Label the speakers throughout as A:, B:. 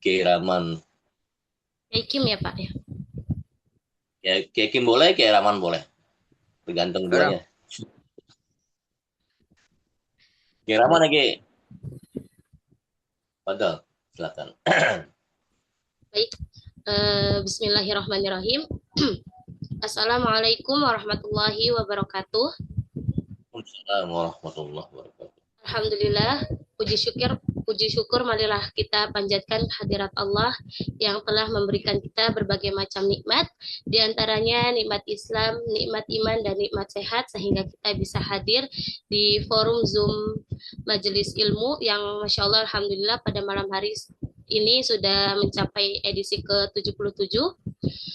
A: Kiraman.
B: Kiai Kim ya Pak ya.
A: Ya, Kim boleh, Kiraman boleh. Tergantung
C: Orang
A: duanya. Kiraman
B: Baik,
A: lagi. Betul. Silakan.
B: baik. Bismillahirrahmanirrahim. Assalamualaikum warahmatullahi wabarakatuh.
A: Waalaikumsalam warahmatullahi wabarakatuh.
B: Alhamdulillah, puji syukur marilah kita panjatkan hadirat Allah yang telah memberikan kita berbagai macam nikmat, di antaranya nikmat Islam, nikmat iman, dan nikmat sehat, sehingga kita bisa hadir di forum Zoom Majelis Ilmu yang Masya Allah, Alhamdulillah pada malam hari ini sudah mencapai edisi ke-77.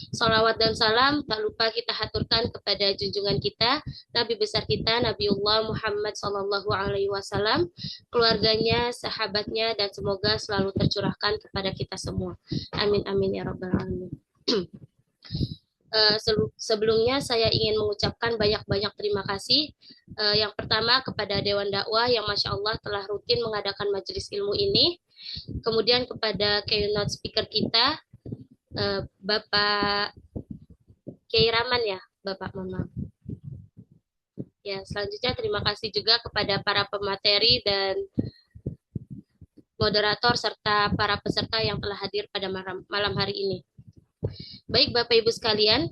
B: Salawat dan salam tak lupa kita haturkan kepada junjungan kita, Nabi besar kita, Nabiullah Muhammad Sallallahu Alaihi Wasallam, keluarganya, sahabatnya, dan semoga selalu tercurahkan kepada kita semua. Amin amin ya rabbal alamin. Sebelumnya saya ingin mengucapkan banyak-banyak terima kasih. Yang pertama kepada Dewan Dakwah yang Masya Allah telah rutin mengadakan majelis ilmu ini. Kemudian kepada keynote speaker kita, Bapak Kiai Raman ya, Bapak Mama. Ya, selanjutnya terima kasih juga kepada para pemateri dan moderator serta para peserta yang telah hadir pada malam hari ini. Baik Bapak Ibu sekalian,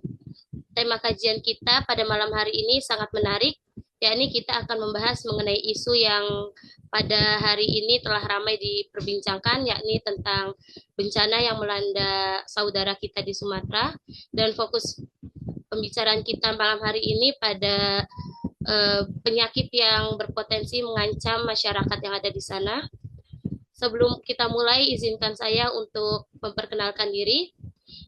B: tema kajian kita pada malam hari ini sangat menarik, yakni kita akan membahas mengenai isu yang pada hari ini telah ramai diperbincangkan, yakni tentang bencana yang melanda saudara kita di Sumatera, dan fokus pembicaraan kita malam hari ini pada penyakit yang berpotensi mengancam masyarakat yang ada di sana. Sebelum kita mulai, izinkan saya untuk memperkenalkan diri.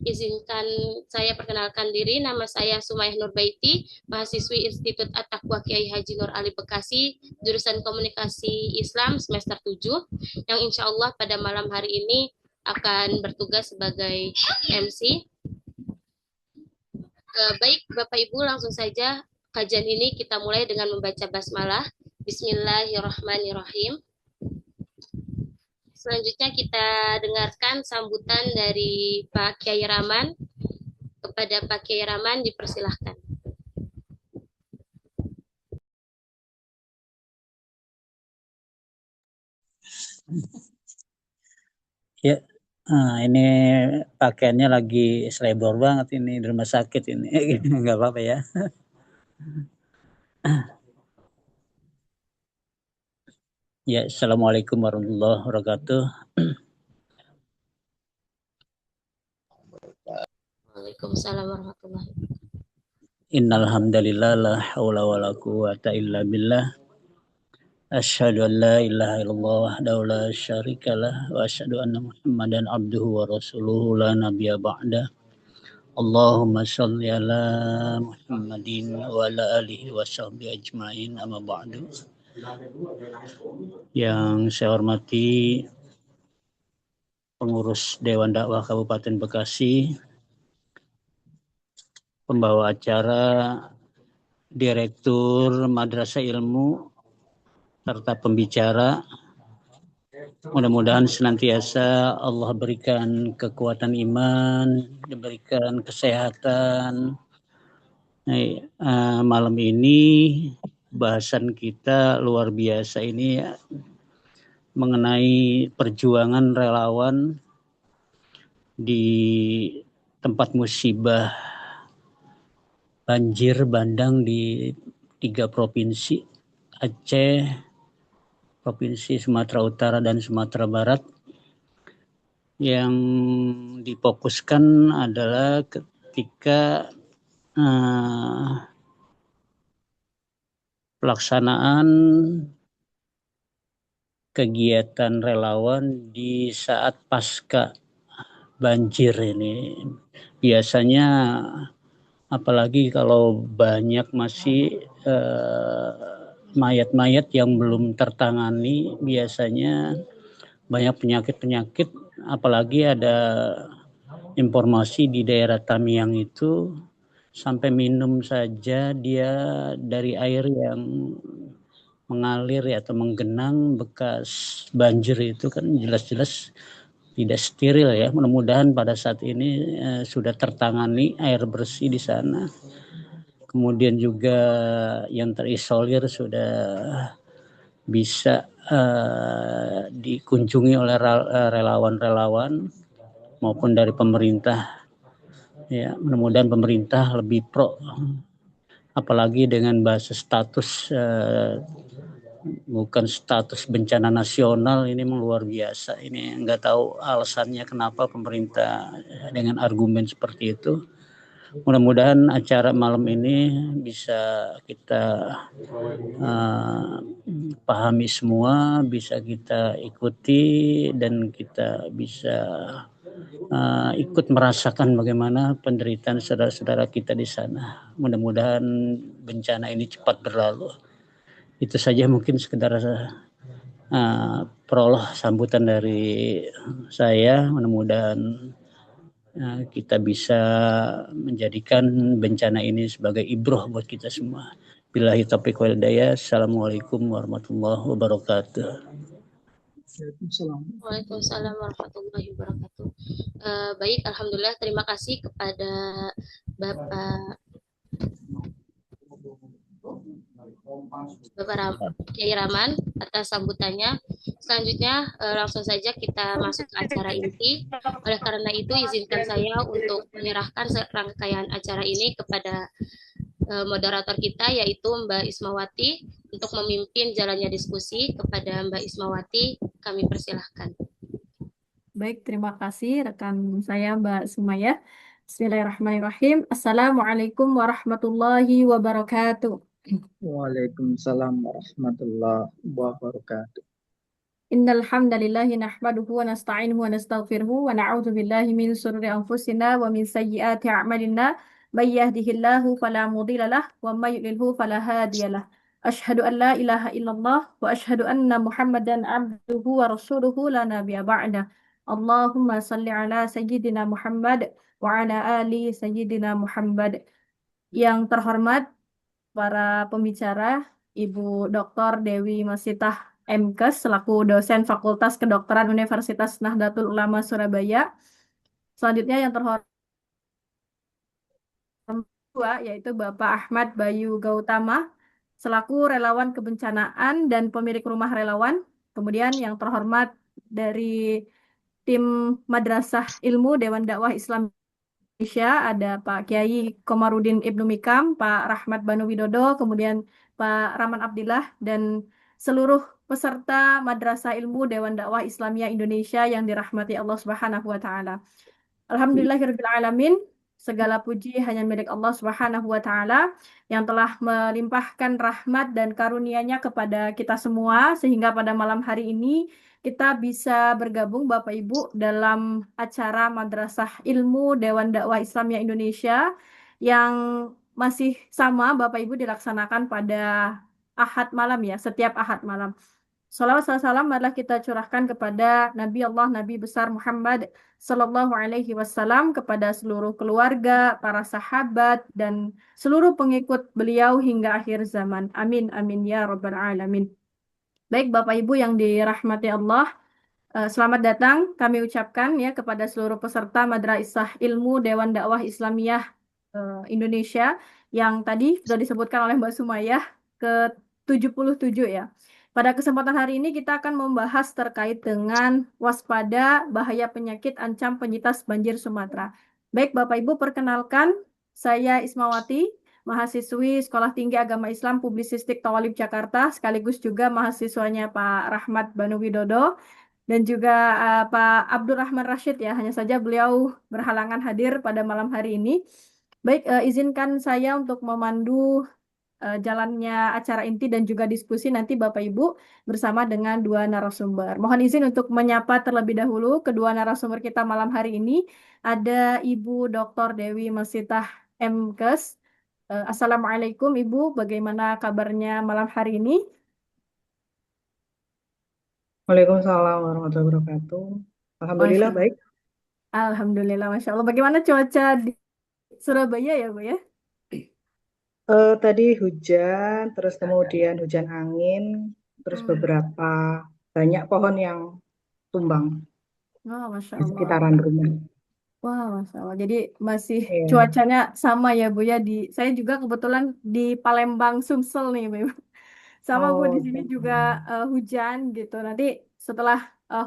B: Izinkan saya perkenalkan diri, nama saya Sumayah Nurbaiti, mahasiswi Institut At-Taqwa Kiai Haji Nur Ali Bekasi, jurusan Komunikasi Islam semester 7, yang insya Allah pada malam hari ini akan bertugas sebagai MC. Baik, Bapak Ibu, langsung saja kajian ini kita mulai dengan membaca basmalah. Bismillahirrahmanirrahim. Selanjutnya kita dengarkan sambutan dari Pak Kiai Raman. Kepada Pak Kiai Raman dipersilahkan.
D: Ya, ini pakaiannya lagi selebor banget ini di rumah sakit ini. Nggak apa-apa ya. Ya, Assalamualaikum warahmatullahi wabarakatuh.
B: Waalaikumsalam warahmatullahi wabarakatuh.
D: Innal hamdalillah la haula wala quwata illa billah. Asyhadu an la ilaha illallah wahdahu la syarikalah wa asyhadu anna Muhammadan abduhu wa rasuluhu la nabiyya ba'da. Allahumma shalli ala Muhammadin wa ala alihi wa sahbihi ajmain amma ba'du. Yang saya hormati pengurus Dewan Dakwah Kabupaten Bekasi, pembawa acara, Direktur Madrasah Ilmu, serta pembicara. Mudah-mudahan senantiasa Allah berikan kekuatan iman, diberikan kesehatan. Malam ini bahasan kita luar biasa ini mengenai perjuangan relawan di tempat musibah banjir bandang di 3 provinsi, Aceh, Provinsi Sumatera Utara, dan Sumatera Barat. Yang difokuskan adalah ketika pelaksanaan kegiatan relawan di saat pasca banjir ini. Biasanya apalagi kalau banyak masih mayat-mayat yang belum tertangani, biasanya banyak penyakit-penyakit, apalagi ada informasi di daerah Tamiang itu sampai minum saja dia dari air yang mengalir atau menggenang bekas banjir itu kan jelas-jelas tidak steril ya. Mudah-mudahan pada saat ini sudah tertangani air bersih di sana. Kemudian juga yang terisolir sudah bisa dikunjungi oleh relawan-relawan maupun dari pemerintah. Ya, mudah-mudahan pemerintah lebih pro, apalagi dengan bahasa status bukan status bencana nasional, ini luar biasa. Ini nggak tahu alasannya kenapa pemerintah dengan argumen seperti itu. Mudah-mudahan acara malam ini bisa kita pahami semua, bisa kita ikuti dan kita bisa ikut merasakan bagaimana penderitaan saudara-saudara kita di sana. Mudah-mudahan bencana ini cepat berlalu. Itu saja mungkin sekedar prolog sambutan dari saya. Mudah-mudahan kita bisa menjadikan bencana ini sebagai ibroh buat kita semua. Billahi taufiq wal hidayah. Assalamualaikum warahmatullahi wabarakatuh.
B: Waalaikumsalam warahmatullahi wabarakatuh. Baik, alhamdulillah, terima kasih kepada Bapak Kiai Rahman atas sambutannya. Selanjutnya langsung saja kita masuk ke acara inti. Oleh karena itu izinkan saya untuk menyerahkan rangkaian acara ini kepada moderator kita yaitu Mbak Ismawati untuk memimpin jalannya diskusi. Kepada Mbak Ismawati kami persilahkan.
C: Baik, terima kasih rekan saya Mbak Sumaya. Bismillahirrahmanirrahim. Assalamualaikum warahmatullahi wabarakatuh.
E: Waalaikumsalam warahmatullahi wabarakatuh.
C: Innal hamdalillahi nahmaduhu wa nasta'inuhu wa nastaghfiruhu wa na'udzu billahi min shururi anfusina wa min sayyiati a'malina. May yahdihillahu fala mudilla lahu wa may yudlilhu fala hadiyalah. Asyhadu an la ilaha illallah wa asyhadu anna Muhammadan abduhu wa rasuluhu la nabiyya ba'da. Allahumma salli ala sayyidina Muhammad wa ala ali sayyidina Muhammad. Yang terhormat para pembicara, Ibu Dr. Dewi Masitah MKes selaku dosen Fakultas Kedokteran Universitas Nahdlatul Ulama Surabaya. Selanjutnya yang terhormat yaitu Bapak Ahmad Bayu Gautama selaku relawan kebencanaan dan pemilik rumah relawan. Kemudian yang terhormat dari tim Madrasah Ilmu Dewan Dakwah Islam Indonesia ada Pak Kiai Komarudin Ibnu Mikam, Pak Rahmat Banu Widodo, kemudian Pak Rahman Abdillah, dan seluruh peserta Madrasah Ilmu Dewan Dakwah Islamiyah Indonesia yang dirahmati Allah Subhanahu wa Ta'ala. Alhamdulillahirabbil alamin. Segala puji hanya milik Allah Subhanahu wa Ta'ala yang telah melimpahkan rahmat dan karunia-Nya kepada kita semua sehingga pada malam hari ini kita bisa bergabung Bapak Ibu dalam acara Madrasah Ilmu Dewan Dakwah Islamiyah Indonesia yang masih sama Bapak Ibu dilaksanakan pada Ahad malam ya, setiap Ahad malam. Salawat salam adalah kita curahkan kepada Nabi Allah, Nabi besar Muhammad Sallallahu Alaihi Wasallam, kepada seluruh keluarga, para sahabat, dan seluruh pengikut beliau hingga akhir zaman. Amin, amin ya Rabbal Alamin. Baik Bapak Ibu yang dirahmati Allah, selamat datang kami ucapkan ya kepada seluruh peserta Madrasah Ilmu Dewan Dakwah Islamiyah Indonesia yang tadi sudah disebutkan oleh Mbak Sumayah ke-77 ya. Pada kesempatan hari ini kita akan membahas terkait dengan waspada bahaya penyakit ancam penyitas banjir Sumatera. Baik Bapak Ibu, perkenalkan saya Ismawati, mahasiswi Sekolah Tinggi Agama Islam Publisistik Tawalib Jakarta, sekaligus juga mahasiswanya Pak Rahmat Banu Widodo dan juga Pak Abdurrahman Rashid ya, hanya saja beliau berhalangan hadir pada malam hari ini. Baik, izinkan saya untuk memandu jalannya acara inti dan juga diskusi nanti Bapak Ibu bersama dengan dua narasumber. Mohon izin untuk menyapa terlebih dahulu kedua narasumber kita malam hari ini. Ada Ibu Dr. Dewi Masitah MKes. Assalamualaikum Ibu, bagaimana kabarnya malam hari ini?
E: Waalaikumsalam warahmatullahi wabarakatuh. Alhamdulillah baik.
C: Alhamdulillah, Masya Allah. Bagaimana cuaca di Surabaya ya Bu ya?
E: Tadi hujan, terus kemudian hujan angin, terus beberapa banyak pohon yang tumbang.
C: Oh, Masya
E: di
C: Allah.
E: sekitaran rumah.
C: Wah, Masya Allah. Jadi masih
E: Iya,
C: cuacanya sama ya Bu ya. Saya juga kebetulan di Palembang, Sumsel nih Bu. Sama Bu, di
E: oh
C: sini juga hujan gitu. Nanti setelah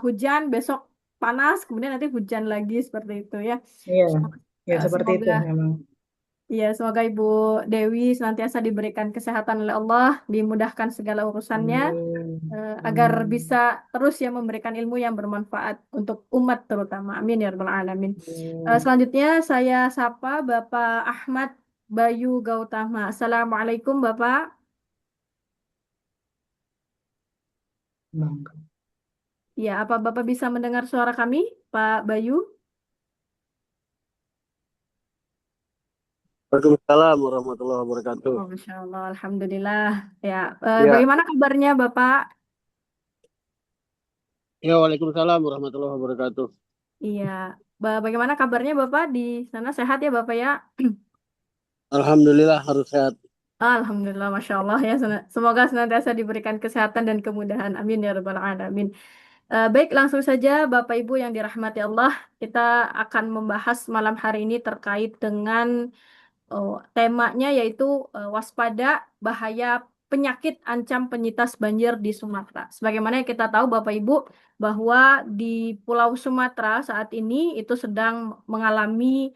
C: hujan, besok panas, kemudian nanti hujan lagi seperti itu ya.
E: iya,
C: Semoga,
E: ya seperti itu
C: semoga
E: memang.
C: ya, semoga Ibu Dewi senantiasa diberikan kesehatan oleh Allah, dimudahkan segala urusannya,
E: Amin,
C: agar
E: amin,
C: bisa terus ya memberikan ilmu yang bermanfaat untuk umat terutama. Amin ya rabbal alamin.
E: amin.
C: Selanjutnya saya sapa Bapak Ahmad Bayu Gautama. Assalamualaikum Bapak.
E: Bangga.
C: Ya, apa Bapak bisa mendengar suara kami, Pak Bayu?
F: Waalaikumsalam warahmatullahi wabarakatuh.
C: Oh, Masya Allah, Alhamdulillah. Ya,
F: Ya,
C: bagaimana kabarnya Bapak?
F: ya Waalaikumsalam warahmatullahi wabarakatuh.
C: Iya, bagaimana kabarnya Bapak di sana, sehat ya Bapak ya?
F: Alhamdulillah harus sehat.
C: Alhamdulillah, Masya Allah ya. Semoga senantiasa diberikan kesehatan dan kemudahan. Amin ya Rabbal Alamin. Baik, langsung saja Bapak Ibu yang dirahmati Allah, kita akan membahas malam hari ini terkait dengan temanya yaitu waspada bahaya penyakit ancam penyitas banjir di Sumatera. Sebagaimana yang kita tahu Bapak Ibu bahwa di Pulau Sumatera saat ini itu sedang mengalami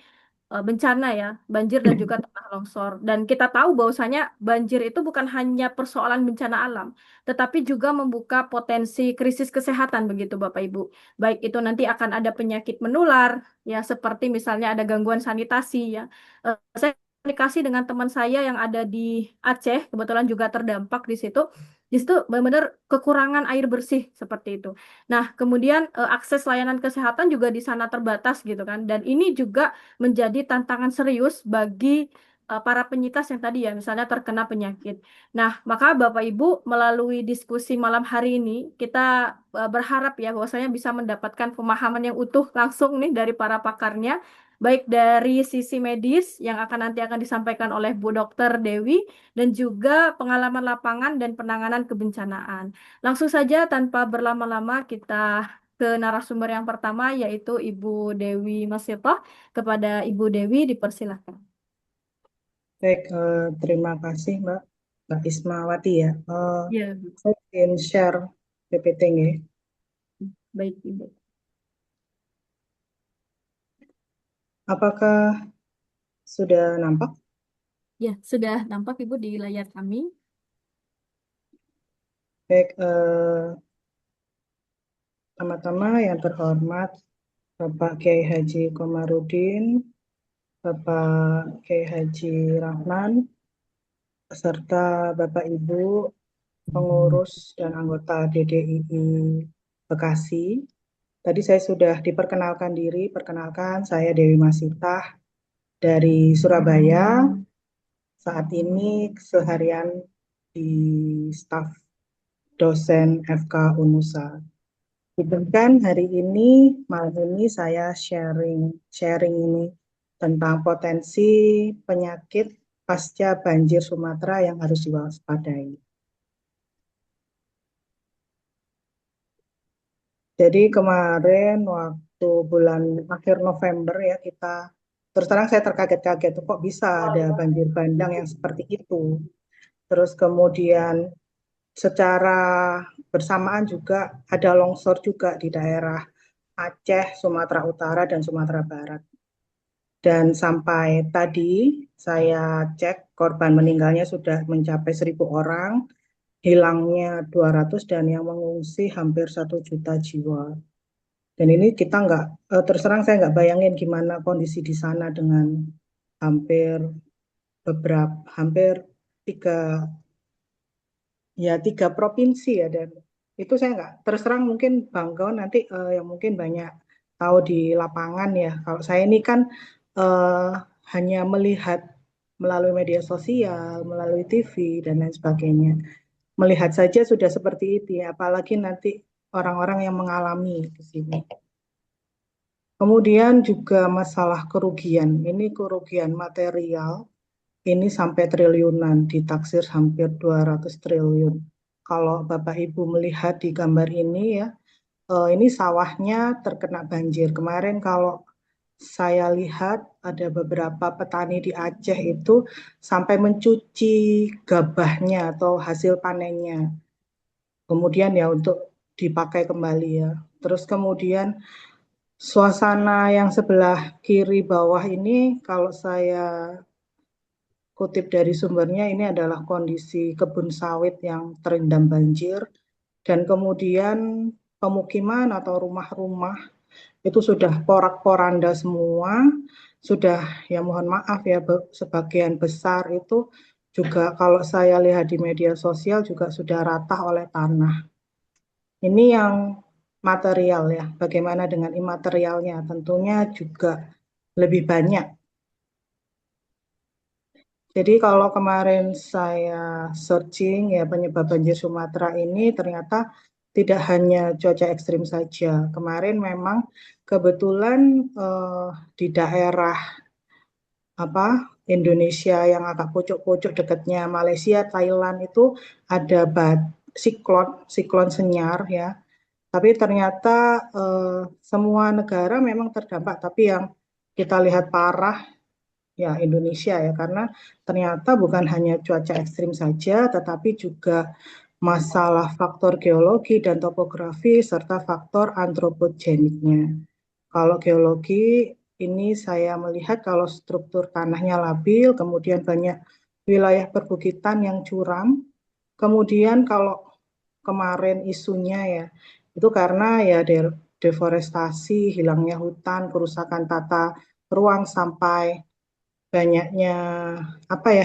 C: bencana ya, banjir dan juga tanah longsor. Dan kita tahu bahwasanya banjir itu bukan hanya persoalan bencana alam, tetapi juga membuka potensi krisis kesehatan begitu Bapak Ibu. Baik itu nanti akan ada penyakit menular ya, seperti misalnya ada gangguan sanitasi ya. Saya komunikasi dengan teman saya yang ada di Aceh, kebetulan juga terdampak di situ. Di situ benar-benar kekurangan air bersih seperti itu. Nah, kemudian akses layanan kesehatan juga di sana terbatas gitu kan. Dan ini juga menjadi tantangan serius bagi para penyintas yang tadi ya, misalnya terkena penyakit. Nah, maka Bapak Ibu melalui diskusi malam hari ini kita berharap ya bahwasanya bisa mendapatkan pemahaman yang utuh langsung nih dari para pakarnya, baik dari sisi medis yang akan disampaikan oleh Bu Dokter Dewi dan juga pengalaman lapangan dan penanganan kebencanaan. Langsung saja tanpa berlama-lama kita ke narasumber yang pertama yaitu Ibu Dewi Masitoh. Kepada Ibu Dewi dipersilahkan.
E: Baik, terima kasih Mbak Ismawati ya.
C: Ya,
E: Saya ingin share PPT nggih.
C: baik Ibu.
E: Apakah sudah nampak?
C: Ya, sudah nampak Ibu di layar kami.
E: Baik, pertama-tama yang terhormat Bapak Kiai Haji Komarudin, Bapak Kiai Haji Rahman, serta Bapak Ibu pengurus dan anggota DDII Bekasi. Tadi saya sudah diperkenalkan diri, perkenalkan saya Dewi Masitah dari Surabaya. Saat ini seharian di staf dosen FK Unusa. Izinkan hari ini, malam ini saya sharing ini tentang potensi penyakit pasca banjir Sumatera yang harus diwaspadai. Jadi kemarin waktu bulan akhir November ya terus terang saya terkaget-kaget kok bisa ada banjir bandang yang seperti itu. Terus kemudian secara bersamaan juga ada longsor juga di daerah Aceh, Sumatera Utara, dan Sumatera Barat. Dan sampai tadi saya cek korban meninggalnya sudah mencapai 1.000 orang, hilangnya 200 dan yang mengungsi hampir 1 juta jiwa. Dan ini kita terus terang saya nggak bayangin gimana kondisi di sana dengan hampir hampir tiga tiga provinsi ya, dan itu saya nggak terus terang, mungkin Bang Gaun nanti yang mungkin banyak tahu di lapangan ya. Kalau saya ini kan eh, hanya melihat melalui media sosial, melalui TV dan lain sebagainya. Melihat saja sudah seperti itu ya, apalagi nanti orang-orang yang mengalami di sini. Kemudian juga masalah kerugian. Ini kerugian material ini sampai triliunan, ditaksir hampir 200 triliun. Kalau Bapak Ibu melihat di gambar ini ya, ini sawahnya terkena banjir. Kemarin kalau saya lihat ada beberapa petani di Aceh itu sampai mencuci gabahnya atau hasil panennya. Kemudian ya untuk dipakai kembali ya. Terus kemudian suasana yang sebelah kiri bawah ini kalau saya kutip dari sumbernya ini adalah kondisi kebun sawit yang terendam banjir dan kemudian pemukiman atau rumah-rumah itu sudah porak-poranda semua, sudah ya mohon maaf ya sebagian besar itu juga kalau saya lihat di media sosial juga sudah rata oleh tanah. Ini yang material ya, bagaimana dengan imaterialnya tentunya juga lebih banyak. Jadi kalau kemarin saya searching ya penyebab banjir Sumatera ini ternyata tidak hanya cuaca ekstrim saja. Kemarin memang kebetulan di daerah Indonesia yang agak pucuk-pucuk dekatnya Malaysia, Thailand itu ada siklon senyar ya. Tapi ternyata semua negara memang terdampak, tapi yang kita lihat parah ya Indonesia ya, karena ternyata bukan hanya cuaca ekstrim saja, tetapi juga masalah faktor geologi dan topografi serta faktor antropogeniknya. Kalau geologi ini saya melihat kalau struktur tanahnya labil, kemudian banyak wilayah perbukitan yang curam, kemudian kalau kemarin isunya ya, itu karena ya deforestasi, hilangnya hutan, kerusakan tata ruang sampai banyaknya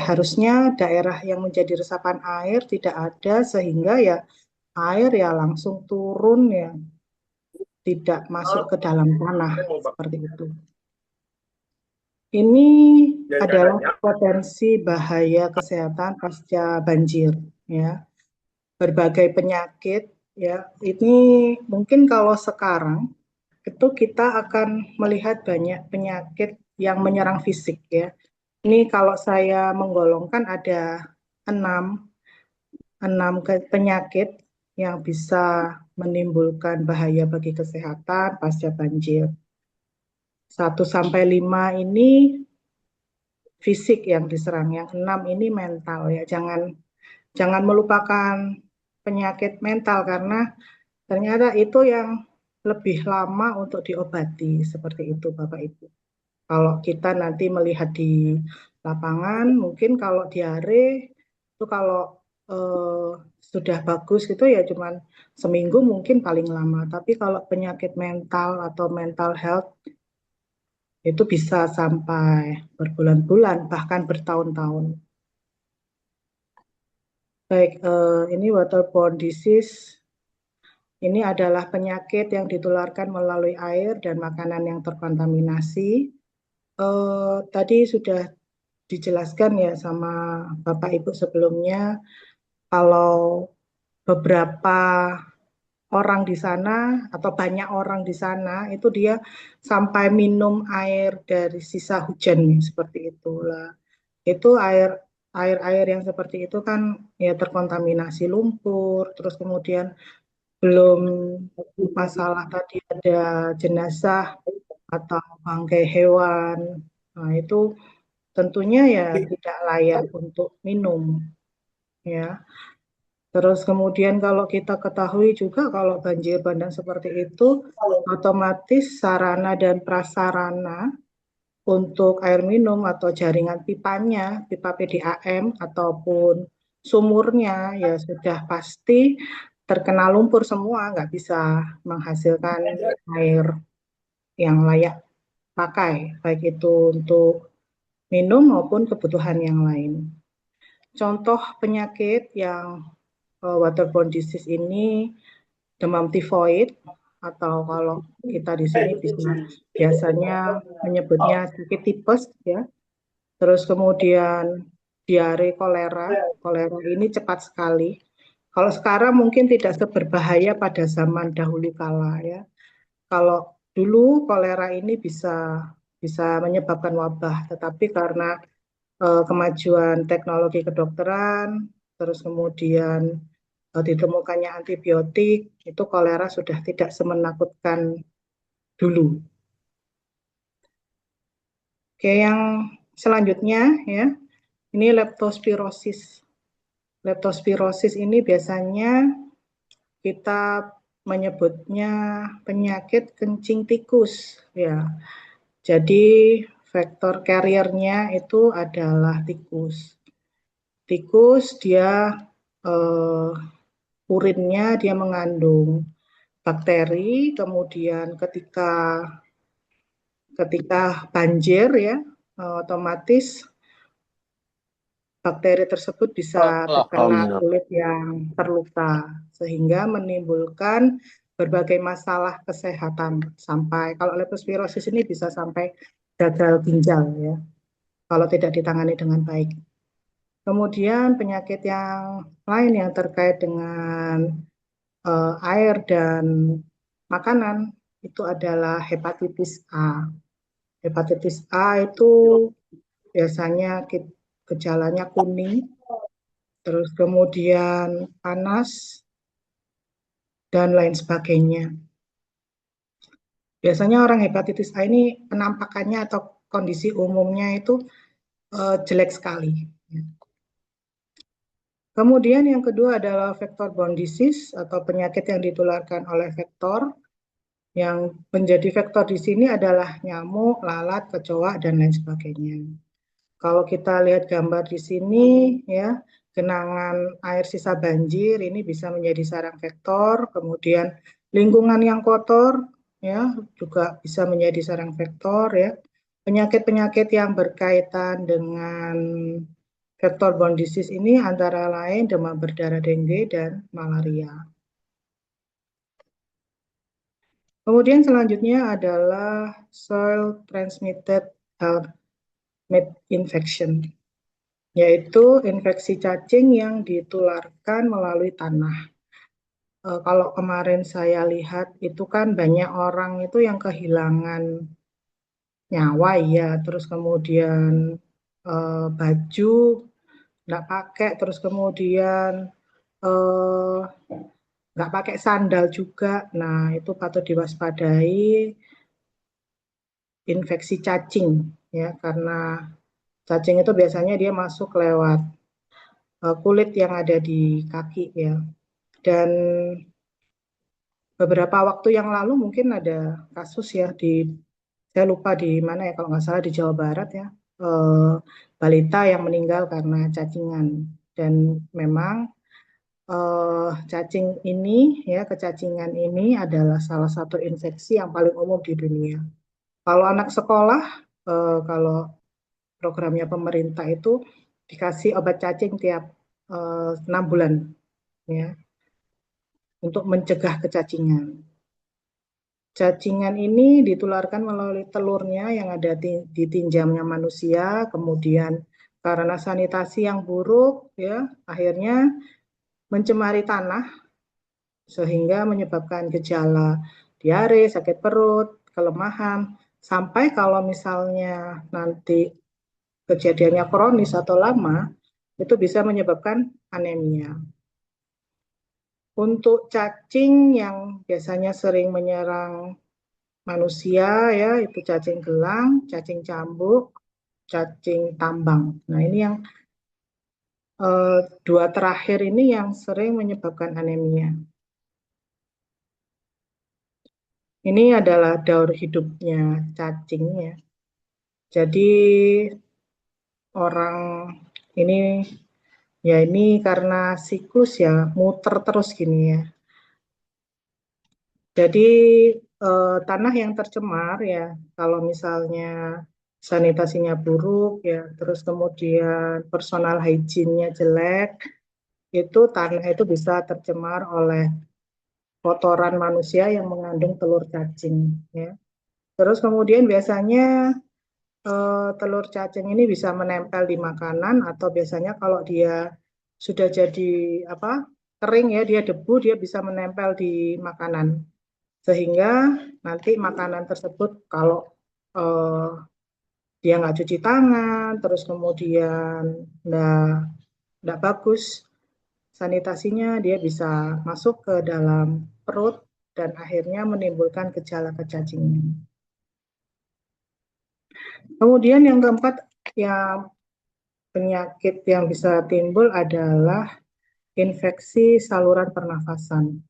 E: harusnya daerah yang menjadi resapan air tidak ada sehingga ya air ya langsung turun ya tidak masuk ke dalam tanah seperti itu. Ini adalah potensi bahaya kesehatan pasca banjir ya. Berbagai penyakit ya. Ini mungkin kalau sekarang itu kita akan melihat banyak penyakit yang menyerang fisik ya. Ini kalau saya menggolongkan ada 6 penyakit yang bisa menimbulkan bahaya bagi kesehatan pasca banjir. 1-5 ini fisik yang diserang, yang 6 ini mental ya. Jangan melupakan penyakit mental karena ternyata itu yang lebih lama untuk diobati seperti itu Bapak Ibu. Kalau kita nanti melihat di lapangan, mungkin kalau diare itu kalau sudah bagus gitu ya cuman seminggu mungkin paling lama. Tapi kalau penyakit mental atau mental health itu bisa sampai berbulan-bulan bahkan bertahun-tahun. Baik, ini waterborne disease. Ini adalah penyakit yang ditularkan melalui air dan makanan yang terkontaminasi. Tadi sudah dijelaskan ya sama Bapak Ibu sebelumnya, kalau beberapa orang di sana atau banyak orang di sana itu dia sampai minum air dari sisa hujan seperti itulah. Itu air yang seperti itu kan ya terkontaminasi lumpur, terus kemudian belum masalah tadi ada jenazah atau bangkai hewan. Nah, itu tentunya ya tidak layak untuk minum ya. Terus kemudian kalau kita ketahui juga kalau banjir bandang seperti itu otomatis sarana dan prasarana untuk air minum atau jaringan pipanya, pipa PDAM ataupun sumurnya ya sudah pasti terkena lumpur semua, nggak bisa menghasilkan air yang layak pakai, baik itu untuk minum maupun kebutuhan yang lain. Contoh penyakit yang waterborne disease ini demam tifoid atau kalau kita di sini bisa biasanya menyebutnya sakit tipes ya. Terus kemudian diare kolera. Kolera ini cepat sekali. Kalau sekarang mungkin tidak seberbahaya pada zaman dahulu kala ya. Kalau dulu kolera ini bisa menyebabkan wabah, tetapi karena kemajuan teknologi kedokteran, terus kemudian ditemukannya antibiotik, itu kolera sudah tidak semenakutkan dulu. Oke, yang selanjutnya ya, ini leptospirosis. Leptospirosis ini biasanya kita menyebutnya penyakit kencing tikus ya. Jadi vektor carrier-nya itu adalah tikus. Tikus dia urinnya dia mengandung bakteri, kemudian ketika banjir ya, otomatis bakteri tersebut bisa terkena kulit yang terluka sehingga menimbulkan berbagai masalah kesehatan sampai kalau leptospirosis ini bisa sampai gagal ginjal ya kalau tidak ditangani dengan baik. Kemudian penyakit yang lain yang terkait dengan air dan makanan itu adalah hepatitis A. Hepatitis A itu biasanya gejalanya kuning, terus kemudian panas, dan lain sebagainya. Biasanya orang hepatitis A ini penampakannya atau kondisi umumnya itu jelek sekali. Kemudian yang kedua adalah vector-borne disease atau penyakit yang ditularkan oleh vektor. Yang menjadi vektor di sini adalah nyamuk, lalat, kecoa, dan lain sebagainya. Kalau kita lihat gambar di sini, ya, genangan air sisa banjir ini bisa menjadi sarang vektor. Kemudian lingkungan yang kotor, ya, juga bisa menjadi sarang vektor, ya. Penyakit-penyakit yang berkaitan dengan vector-borne disease ini antara lain demam berdarah dengue dan malaria. Kemudian selanjutnya adalah soil transmitted infection, yaitu infeksi cacing yang ditularkan melalui tanah. Kalau kemarin saya lihat itu kan banyak orang itu yang kehilangan nyawa ya, terus kemudian baju nggak pakai, terus kemudian nggak pakai sandal juga. Nah, itu patut diwaspadai infeksi cacing ya, karena cacing itu biasanya dia masuk lewat kulit yang ada di kaki ya. Dan beberapa waktu yang lalu mungkin ada kasus ya saya lupa di mana ya, kalau nggak salah di Jawa Barat ya, balita yang meninggal karena cacingan. Dan memang cacing ini ya, kecacingan ini adalah salah satu infeksi yang paling umum di dunia. Kalau anak sekolah, kalau programnya pemerintah itu dikasih obat cacing tiap 6 bulan ya, untuk mencegah kecacingan. Cacingan ini ditularkan melalui telurnya yang ada di tinjamnya manusia, kemudian karena sanitasi yang buruk ya, akhirnya mencemari tanah sehingga menyebabkan gejala diare, sakit perut, kelemahan, sampai kalau misalnya nanti kejadiannya kronis atau lama, itu bisa menyebabkan anemia. Untuk cacing yang biasanya sering menyerang manusia ya, itu cacing gelang, cacing cambuk, cacing tambang. Nah, ini yang dua terakhir ini yang sering menyebabkan anemia. Ini adalah daur hidupnya cacing ya. Jadi orang ini ya, ini karena siklus ya, muter terus gini ya. Jadi tanah yang tercemar ya, kalau misalnya sanitasinya buruk ya, terus kemudian personal hygiene-nya jelek, itu tanah itu bisa tercemar oleh kotoran manusia yang mengandung telur cacing ya. Terus kemudian biasanya telur cacing ini bisa menempel di makanan, atau biasanya kalau dia sudah jadi kering ya, dia debu, dia bisa menempel di makanan. Sehingga nanti makanan tersebut kalau dia nggak cuci tangan, terus kemudian nggak bagus, sanitasinya dia bisa masuk ke dalam perut dan akhirnya menimbulkan gejala kecacingan. Kemudian yang keempat, yang penyakit yang bisa timbul adalah infeksi saluran pernafasan.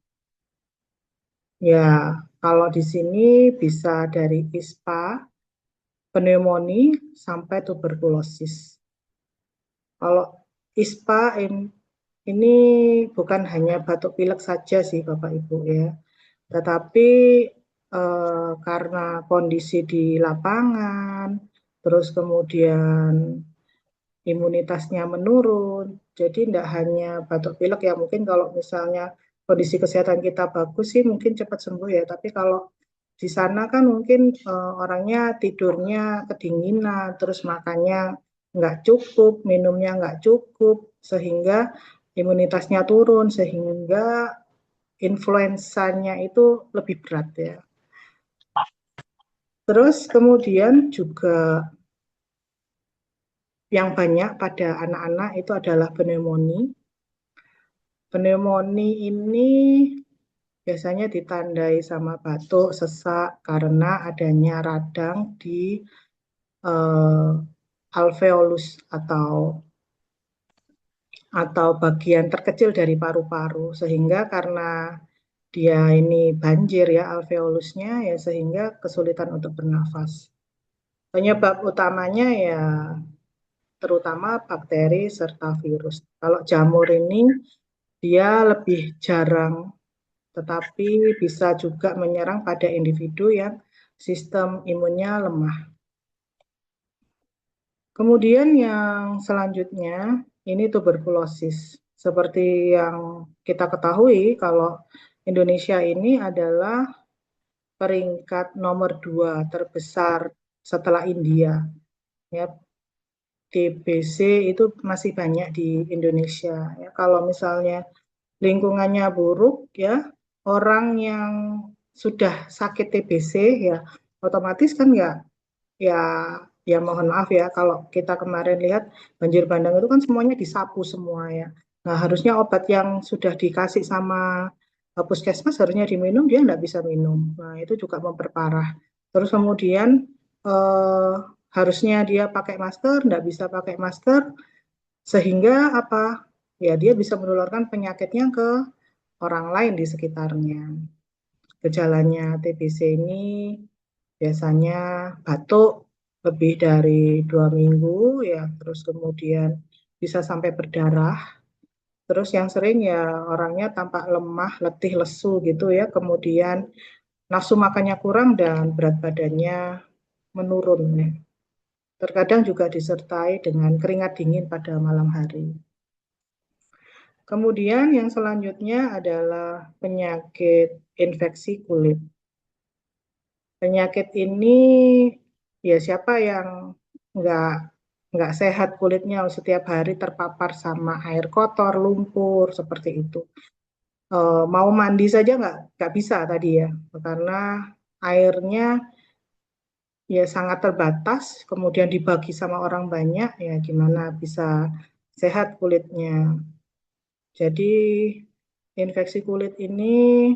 E: Ya, kalau di sini bisa dari ISPA, pneumonia, sampai tuberkulosis. Kalau ISPA ini bukan hanya batuk pilek saja sih Bapak Ibu ya, tetapi karena kondisi di lapangan, terus kemudian imunitasnya menurun, jadi tidak hanya batuk pilek ya, mungkin kalau misalnya kondisi kesehatan kita bagus sih mungkin cepat sembuh ya, tapi kalau di sana kan mungkin orangnya tidurnya kedinginan, terus makannya nggak cukup, minumnya nggak cukup, sehingga imunitasnya turun, sehingga influensanya itu lebih berat ya. Terus kemudian juga yang banyak pada anak-anak itu adalah pneumonia. Pneumonia ini biasanya ditandai sama batuk, sesak karena adanya radang di alveolus atau bagian terkecil dari paru-paru, sehingga karena dia ini banjir ya alveolusnya ya, sehingga kesulitan untuk bernafas. Penyebab utamanya ya terutama bakteri serta virus. Kalau jamur ini dia lebih jarang, tetapi bisa juga menyerang pada individu yang sistem imunnya lemah. Kemudian yang selanjutnya ini tuberkulosis. Seperti yang kita ketahui kalau Indonesia ini adalah peringkat nomor 2 terbesar setelah India. Ya, TBC itu masih banyak di Indonesia. Ya, kalau misalnya lingkungannya buruk ya, orang yang sudah sakit TBC ya otomatis kan ya mohon maaf ya, kalau kita kemarin lihat banjir bandang itu kan semuanya disapu semua ya. Nah, harusnya obat yang sudah dikasih sama puskesmas harusnya diminum, dia nggak bisa minum. Nah, itu juga memperparah. Terus kemudian harusnya dia pakai masker, nggak bisa pakai masker, sehingga apa? Ya, dia bisa menularkan penyakitnya ke orang lain di sekitarnya. Gejalanya TBC ini biasanya batuk lebih dari 2 minggu ya, terus kemudian bisa sampai berdarah. Terus yang sering ya orangnya tampak lemah, letih, lesu gitu ya, kemudian nafsu makannya kurang dan berat badannya menurun ya. Terkadang juga disertai dengan keringat dingin pada malam hari. Kemudian yang selanjutnya adalah penyakit infeksi kulit. Penyakit ini ya siapa yang nggak sehat kulitnya setiap hari terpapar sama air kotor, lumpur seperti itu. Mau mandi saja nggak bisa tadi ya, karena airnya ya sangat terbatas, kemudian dibagi sama orang banyak, ya gimana bisa sehat kulitnya. Jadi infeksi kulit ini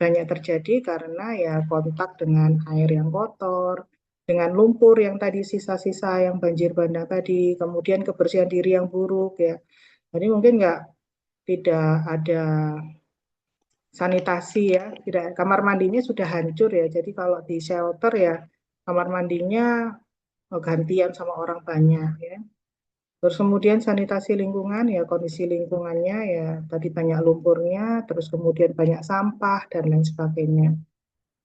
E: banyak terjadi karena ya kontak dengan air yang kotor, dengan lumpur yang tadi sisa-sisa yang banjir bandang tadi, kemudian kebersihan diri yang buruk ya. Jadi mungkin tidak ada sanitasi ya, tidak, kamar mandinya sudah hancur ya. Jadi kalau di shelter ya kamar mandinya gantian sama orang banyak ya. Terus kemudian sanitasi lingkungan ya, kondisi lingkungannya ya tadi banyak lumpurnya, terus kemudian banyak sampah dan lain sebagainya.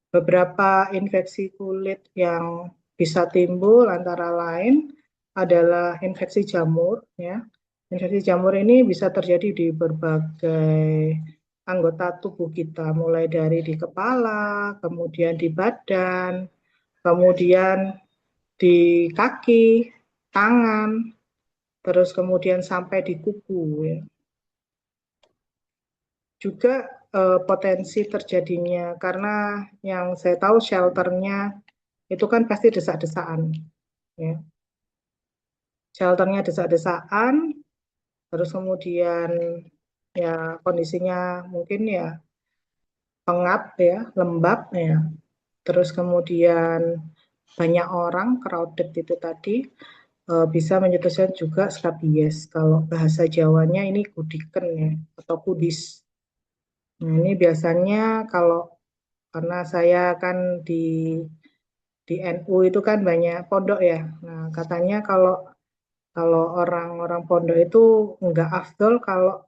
E: Beberapa infeksi kulit yang bisa timbul antara lain adalah infeksi jamur ya. Infeksi jamur ini bisa terjadi di berbagai anggota tubuh kita, mulai dari di kepala, kemudian di badan, kemudian di kaki, tangan, terus kemudian sampai di kuku ya. Juga potensi terjadinya karena yang saya tahu shelternya itu kan pasti desak-desakan ya. Shelternya desak-desakan, terus kemudian ya kondisinya mungkin ya pengap ya, lembab ya. Terus kemudian banyak orang, crowded itu tadi, bisa mencetuskan juga skabies. Kalau bahasa Jawanya ini kudiken ya, atau kudis. Nah, ini biasanya kalau karena saya kan di NU itu kan banyak pondok ya. Nah, katanya kalau kalau orang-orang pondok itu nggak afdol kalau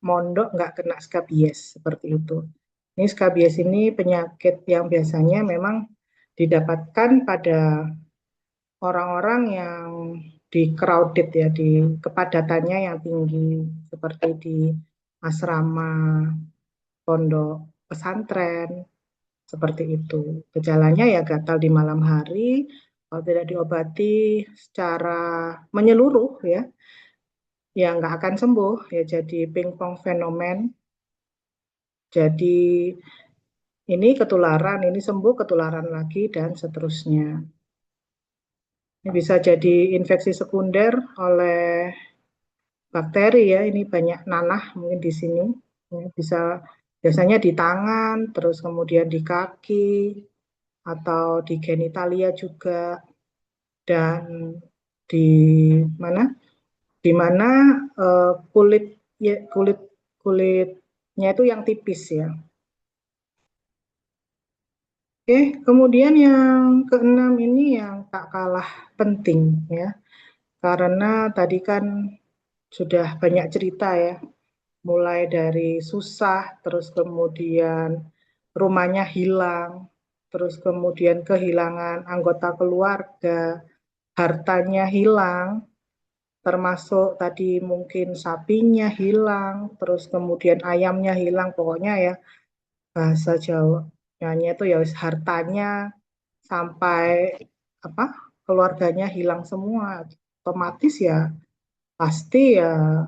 E: mondok nggak kena skabies seperti itu. Ini skabies ini penyakit yang biasanya memang didapatkan pada orang-orang yang di crowded ya, di kepadatannya yang tinggi seperti di asrama, pondok pesantren, seperti itu. Gejalanya ya gatal di malam hari, kalau tidak diobati secara menyeluruh ya nggak akan sembuh ya, jadi pingpong fenomen. Jadi ini ketularan, ini sembuh ketularan lagi dan seterusnya. Ini bisa jadi infeksi sekunder oleh bakteri ya. Ini banyak nanah mungkin di sini. Ya, bisa biasanya di tangan, terus kemudian di kaki atau di genitalia juga, dan di mana di mana kulit ya, kulitnya itu yang tipis ya. Oke, kemudian yang keenam ini yang tak kalah penting ya, karena tadi kan sudah banyak cerita ya, mulai dari susah, terus kemudian rumahnya hilang, terus kemudian kehilangan anggota keluarga, hartanya hilang, termasuk tadi mungkin sapinya hilang, terus kemudian ayamnya hilang, pokoknya ya bahasa Jawanya itu ya hartanya sampai apa keluarganya hilang semua, otomatis ya pasti ya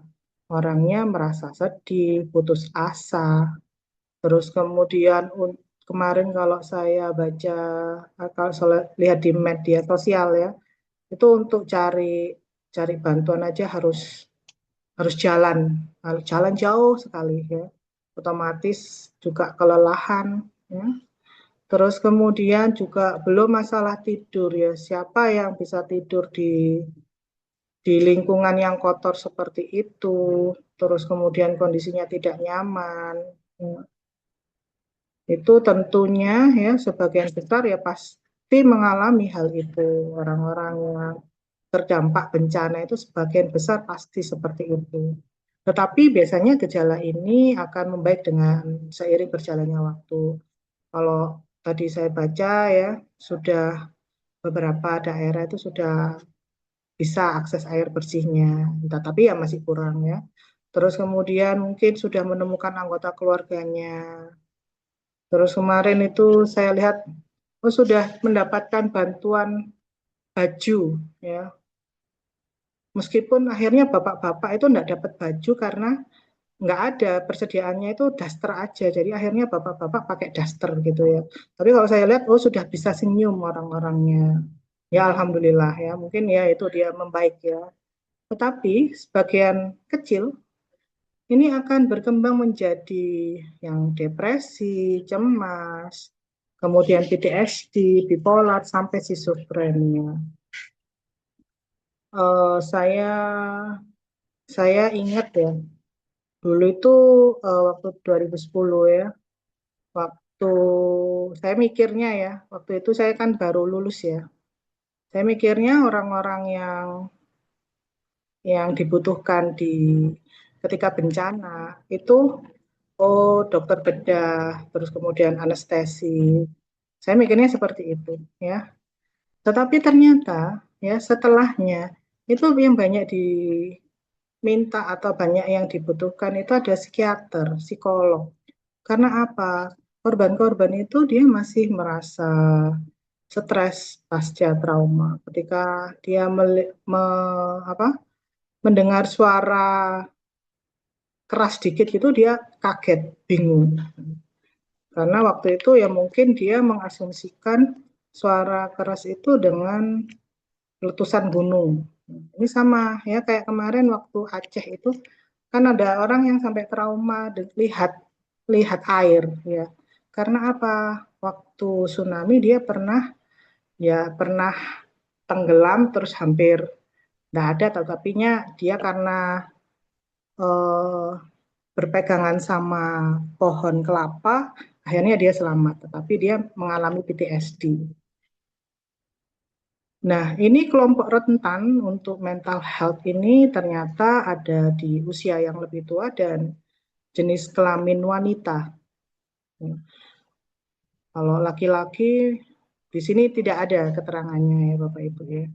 E: orangnya merasa sedih, putus asa. Terus kemudian kemarin kalau saya baca, kalau saya lihat di media sosial ya, itu untuk cari bantuan aja harus jalan jauh sekali ya. Otomatis juga kelelahan ya. Terus kemudian juga belum masalah tidur ya. Siapa yang bisa tidur di lingkungan yang kotor seperti itu, terus kemudian kondisinya tidak nyaman, ya. Itu tentunya ya sebagian besar ya pasti mengalami hal itu. Orang-orang yang terdampak bencana itu sebagian besar pasti seperti itu. Tetapi biasanya gejala ini akan membaik dengan seiring berjalannya waktu. Kalau tadi saya baca ya, sudah beberapa daerah itu sudah bisa akses air bersihnya, tetapi ya masih kurang ya. Terus kemudian mungkin sudah menemukan anggota keluarganya. Terus kemarin itu saya lihat sudah mendapatkan bantuan baju ya. Meskipun akhirnya bapak-bapak itu enggak dapat baju karena nggak ada, persediaannya itu daster aja. Jadi akhirnya bapak-bapak pakai daster gitu ya. Tapi kalau saya lihat, sudah bisa senyum orang-orangnya. Ya alhamdulillah ya, mungkin ya itu dia membaik ya. Tetapi sebagian kecil ini akan berkembang menjadi yang depresi, cemas, kemudian PTSD, bipolar, sampai schizophrenia. Saya ingat ya, dulu itu waktu 2010 ya, waktu saya mikirnya ya, waktu itu saya kan baru lulus ya, saya mikirnya orang-orang yang dibutuhkan ketika bencana itu dokter bedah, terus kemudian anestesi. Saya mikirnya seperti itu ya. Tetapi ternyata ya setelahnya itu yang banyak diminta atau banyak yang dibutuhkan itu ada psikiater, psikolog. Karena apa? Korban-korban itu dia masih merasa stres pasca trauma. Ketika dia mendengar suara keras dikit itu dia kaget, bingung. Karena waktu itu ya mungkin dia mengasumsikan suara keras itu dengan letusan gunung. Ini sama ya kayak kemarin waktu Aceh itu Kan ada orang yang sampai trauma lihat air ya. Karena apa? Waktu tsunami dia pernah tenggelam terus hampir tidak ada, tetapinya dia karena berpegangan sama pohon kelapa, akhirnya dia selamat, tetapi dia mengalami PTSD. Nah, ini kelompok rentan untuk mental health ini ternyata ada di usia yang lebih tua dan jenis kelamin wanita. Kalau laki-laki di sini tidak ada keterangannya ya Bapak Ibu ya.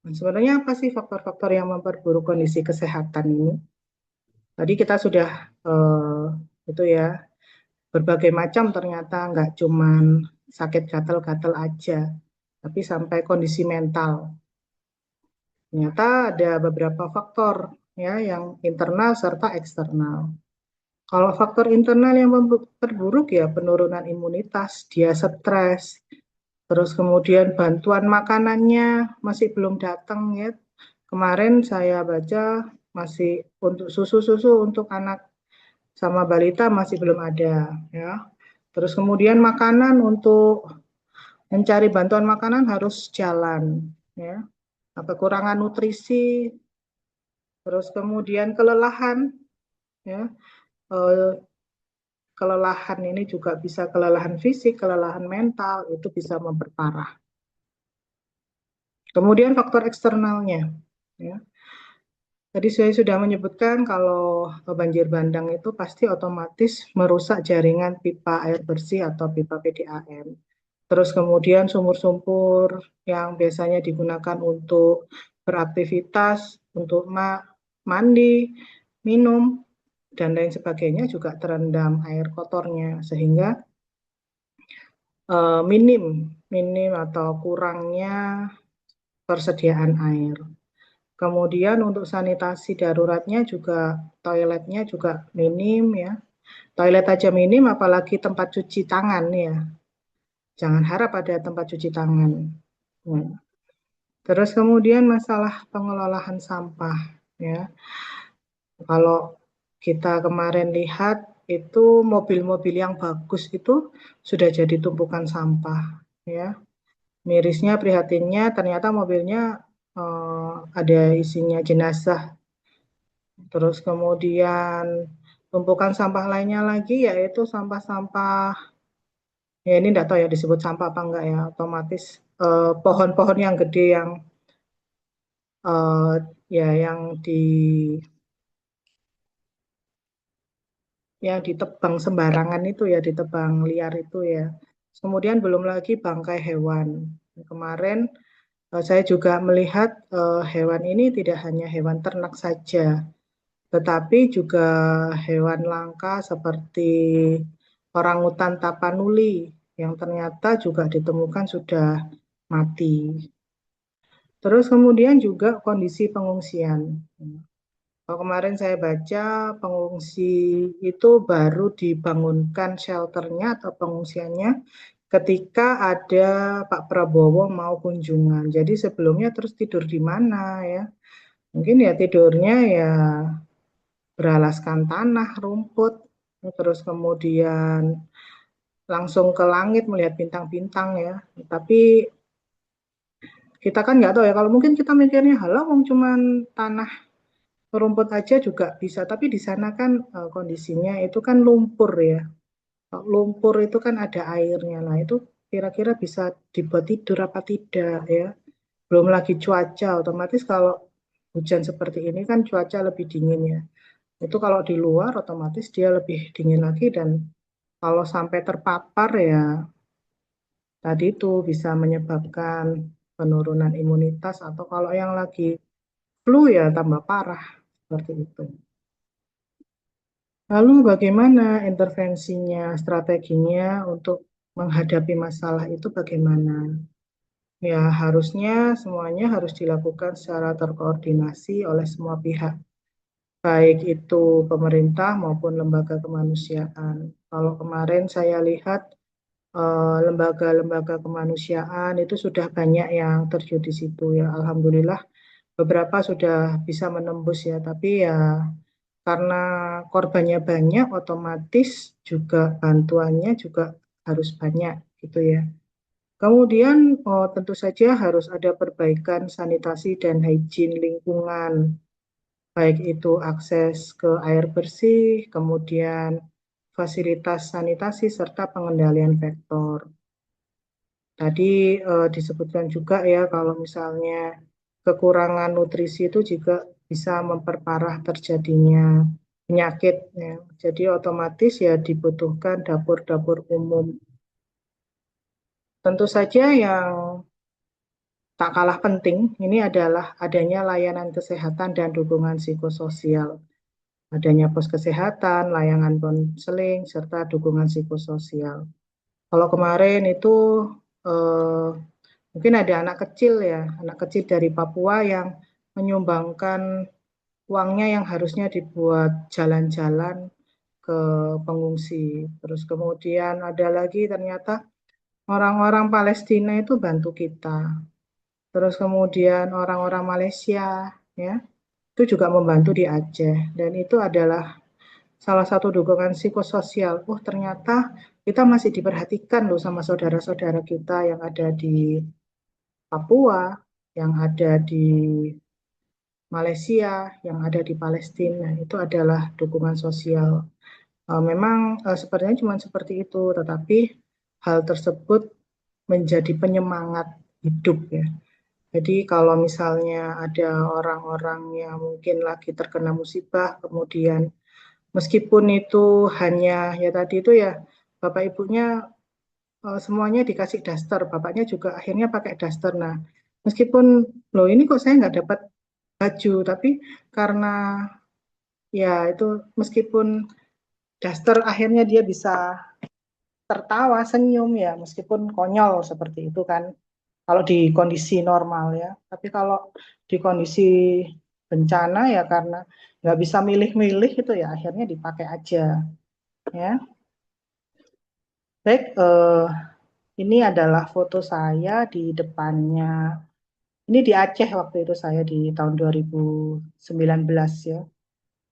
E: Nah, sebenarnya apa sih faktor-faktor yang memperburuk kondisi kesehatan ini? Tadi kita sudah itu ya, berbagai macam ternyata nggak cuman sakit gatal-gatal aja, tapi sampai kondisi mental. Ternyata ada beberapa faktor ya yang internal serta eksternal. Kalau faktor internal yang memperburuk ya penurunan imunitas, dia stres, terus kemudian bantuan makanannya masih belum datang ya. Kemarin saya baca masih untuk susu-susu untuk anak sama balita masih belum ada ya. Terus kemudian makanan untuk mencari bantuan makanan harus jalan ya. Kekurangan nutrisi, terus kemudian kelelahan ya. Kelelahan ini juga bisa kelelahan fisik, kelelahan mental, itu bisa memperparah. Kemudian faktor eksternalnya ya. Tadi saya sudah menyebutkan kalau banjir bandang itu pasti otomatis merusak jaringan pipa air bersih atau pipa PDAM. Terus kemudian sumur-sumur yang biasanya digunakan untuk beraktivitas, untuk mandi, minum, dan lain sebagainya juga terendam air kotornya, sehingga minim atau kurangnya persediaan air. Kemudian untuk sanitasi daruratnya juga, toiletnya juga minim ya. Toilet aja minim, apalagi tempat cuci tangan ya. Jangan harap ada tempat cuci tangan. Ya. Terus kemudian masalah pengelolaan sampah ya. Kalau kita kemarin lihat itu mobil-mobil yang bagus itu sudah jadi tumpukan sampah ya. Mirisnya, prihatinnya ternyata mobilnya ada isinya jenazah. Terus kemudian tumpukan sampah lainnya lagi yaitu sampah-sampah, ya ini enggak tahu ya disebut sampah apa enggak ya, otomatis pohon-pohon yang gede yang yang ditebang sembarangan itu ya, ditebang liar itu ya. Kemudian belum lagi bangkai hewan. Kemarin saya juga melihat hewan ini tidak hanya hewan ternak saja, tetapi juga hewan langka seperti orangutan tapanuli yang ternyata juga ditemukan sudah mati. Terus kemudian juga kondisi pengungsian. Kalau kemarin saya baca pengungsi itu baru dibangunkan shelternya atau pengungsiannya ketika ada Pak Prabowo mau kunjungan. Jadi sebelumnya terus tidur di mana ya? Mungkin ya tidurnya ya beralaskan tanah, rumput, terus kemudian langsung ke langit melihat bintang-bintang ya. Tapi kita kan nggak tahu ya, kalau mungkin kita mikirnya halah wong cuman tanah rumput aja juga bisa, tapi di sana kan kondisinya itu kan lumpur ya. Lumpur itu kan ada airnya, nah itu kira-kira bisa dibuat tidur apa tidak ya. Belum lagi cuaca, otomatis kalau hujan seperti ini kan cuaca lebih dingin ya. Itu kalau di luar otomatis dia lebih dingin lagi, dan kalau sampai terpapar ya tadi itu bisa menyebabkan penurunan imunitas, atau kalau yang lagi flu ya tambah parah seperti itu. Lalu bagaimana intervensinya, strateginya untuk menghadapi masalah itu bagaimana? Ya harusnya semuanya harus dilakukan secara terkoordinasi oleh semua pihak, baik itu pemerintah maupun lembaga kemanusiaan. Kalau kemarin saya lihat lembaga-lembaga kemanusiaan itu sudah banyak yang terjun di situ ya, alhamdulillah beberapa sudah bisa menembus ya, tapi ya karena korbannya banyak, otomatis juga bantuannya juga harus banyak gitu ya. Kemudian tentu saja harus ada perbaikan sanitasi dan hygiene lingkungan, baik itu akses ke air bersih, kemudian fasilitas sanitasi serta pengendalian vektor. Tadi disebutkan juga ya kalau misalnya kekurangan nutrisi itu juga bisa memperparah terjadinya penyakit ya. Jadi otomatis ya dibutuhkan dapur-dapur umum. Tentu saja yang tak kalah penting ini adalah adanya layanan kesehatan dan dukungan psikososial. Adanya pos kesehatan, layanan konseling, serta dukungan psikososial. Kalau kemarin itu eh, mungkin ada anak kecil ya, anak kecil dari Papua yang menyumbangkan uangnya yang harusnya dibuat jalan-jalan ke pengungsi. Terus kemudian ada lagi ternyata orang-orang Palestina itu bantu kita. Terus kemudian orang-orang Malaysia ya, itu juga membantu di Aceh dan itu adalah salah satu dukungan psikososial. Oh, ternyata kita masih diperhatikan loh sama saudara-saudara kita yang ada di Papua, yang ada di Malaysia, yang ada di Palestina. Itu adalah dukungan sosial. Memang sepertinya cuma seperti itu, tetapi hal tersebut menjadi penyemangat hidup ya. Jadi kalau misalnya ada orang-orang yang mungkin lagi terkena musibah, kemudian meskipun itu hanya ya tadi itu ya bapak ibunya semuanya dikasih daster, bapaknya juga akhirnya pakai daster. Nah, meskipun loh ini kok saya nggak dapat baju, tapi karena ya itu meskipun daster akhirnya dia bisa tertawa, senyum ya, meskipun konyol seperti itu kan. Kalau di kondisi normal ya, tapi kalau di kondisi bencana ya karena nggak bisa milih-milih itu ya akhirnya dipakai aja ya. Baik, ini adalah foto saya di depannya. Ini di Aceh waktu itu saya di tahun 2019 ya,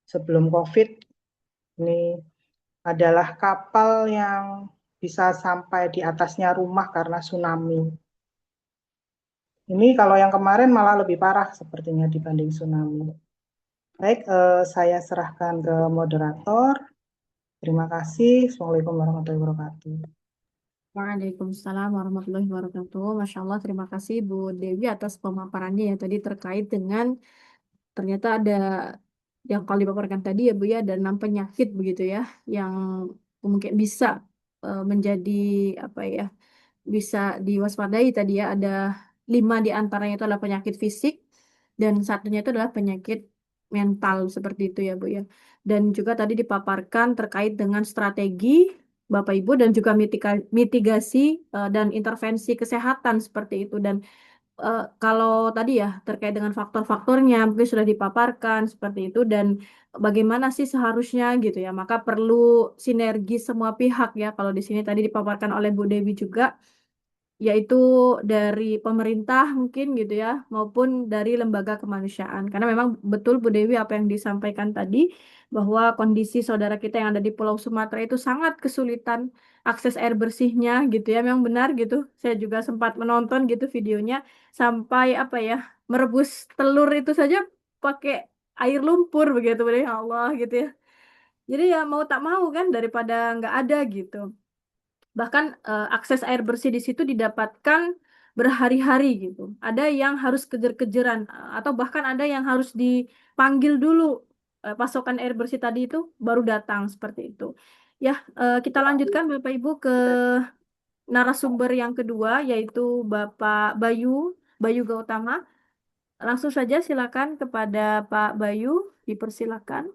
E: sebelum COVID. Ini adalah kapal yang bisa sampai di atasnya rumah karena tsunami. Ini kalau yang kemarin malah lebih parah sepertinya dibanding tsunami. Baik, saya serahkan ke moderator. Terima kasih. Assalamualaikum warahmatullahi wabarakatuh.
C: Waalaikumsalam warahmatullahi wabarakatuh. Masya Allah, terima kasih Bu Dewi atas pemaparannya ya tadi terkait dengan ternyata ada yang kalau dipaparkan tadi ya Bu ya, ada 6 penyakit begitu ya yang mungkin bisa menjadi apa ya, bisa diwaspadai tadi ya. Ada 5 di antaranya itu adalah penyakit fisik dan satunya itu adalah penyakit mental seperti itu ya Bu ya. Dan juga tadi dipaparkan terkait dengan strategi Bapak Ibu dan juga mitigasi dan intervensi kesehatan seperti itu. Dan kalau tadi ya terkait dengan faktor-faktornya mungkin sudah dipaparkan seperti itu dan bagaimana sih seharusnya gitu ya. Maka perlu sinergi semua pihak ya. Kalau di sini tadi dipaparkan oleh Bu Dewi juga yaitu dari pemerintah mungkin gitu ya maupun dari lembaga kemanusiaan karena memang betul Bu Dewi apa yang disampaikan tadi bahwa kondisi saudara kita yang ada di Pulau Sumatera itu sangat kesulitan akses air bersihnya gitu ya memang benar gitu saya juga sempat menonton gitu videonya sampai apa ya merebus telur itu saja pakai air lumpur begitu ya Allah gitu ya jadi ya mau tak mau kan daripada nggak ada gitu. Bahkan akses air bersih di situ didapatkan berhari-hari gitu. Ada yang harus kejar-kejaran atau bahkan ada yang harus dipanggil dulu pasokan air bersih tadi itu baru datang seperti itu. Ya, kita lanjutkan Bapak Ibu ke narasumber yang kedua yaitu Bapak Bayu Gautama. Langsung saja silakan kepada Pak Bayu, dipersilakan.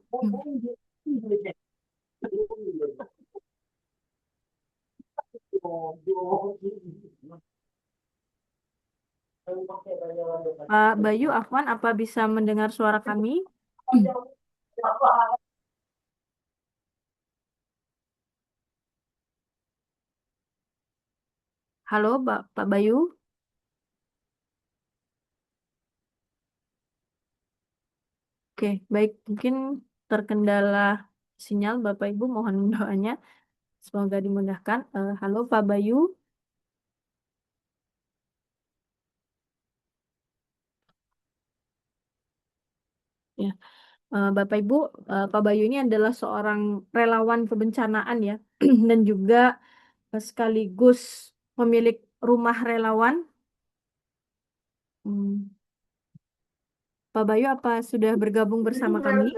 C: Pak Bayu, Afwan, apa bisa mendengar suara kami? Halo, Pak Bayu. Oke, baik. Mungkin terkendala sinyal Bapak Ibu, mohon doanya. Semoga dimudahkan. Halo Pak Bayu. Ya, Bapak Ibu, Pak Bayu ini adalah seorang relawan kebencanaan ya, dan juga sekaligus pemilik rumah relawan. Hmm, Pak Bayu, apa sudah bergabung bersama kami?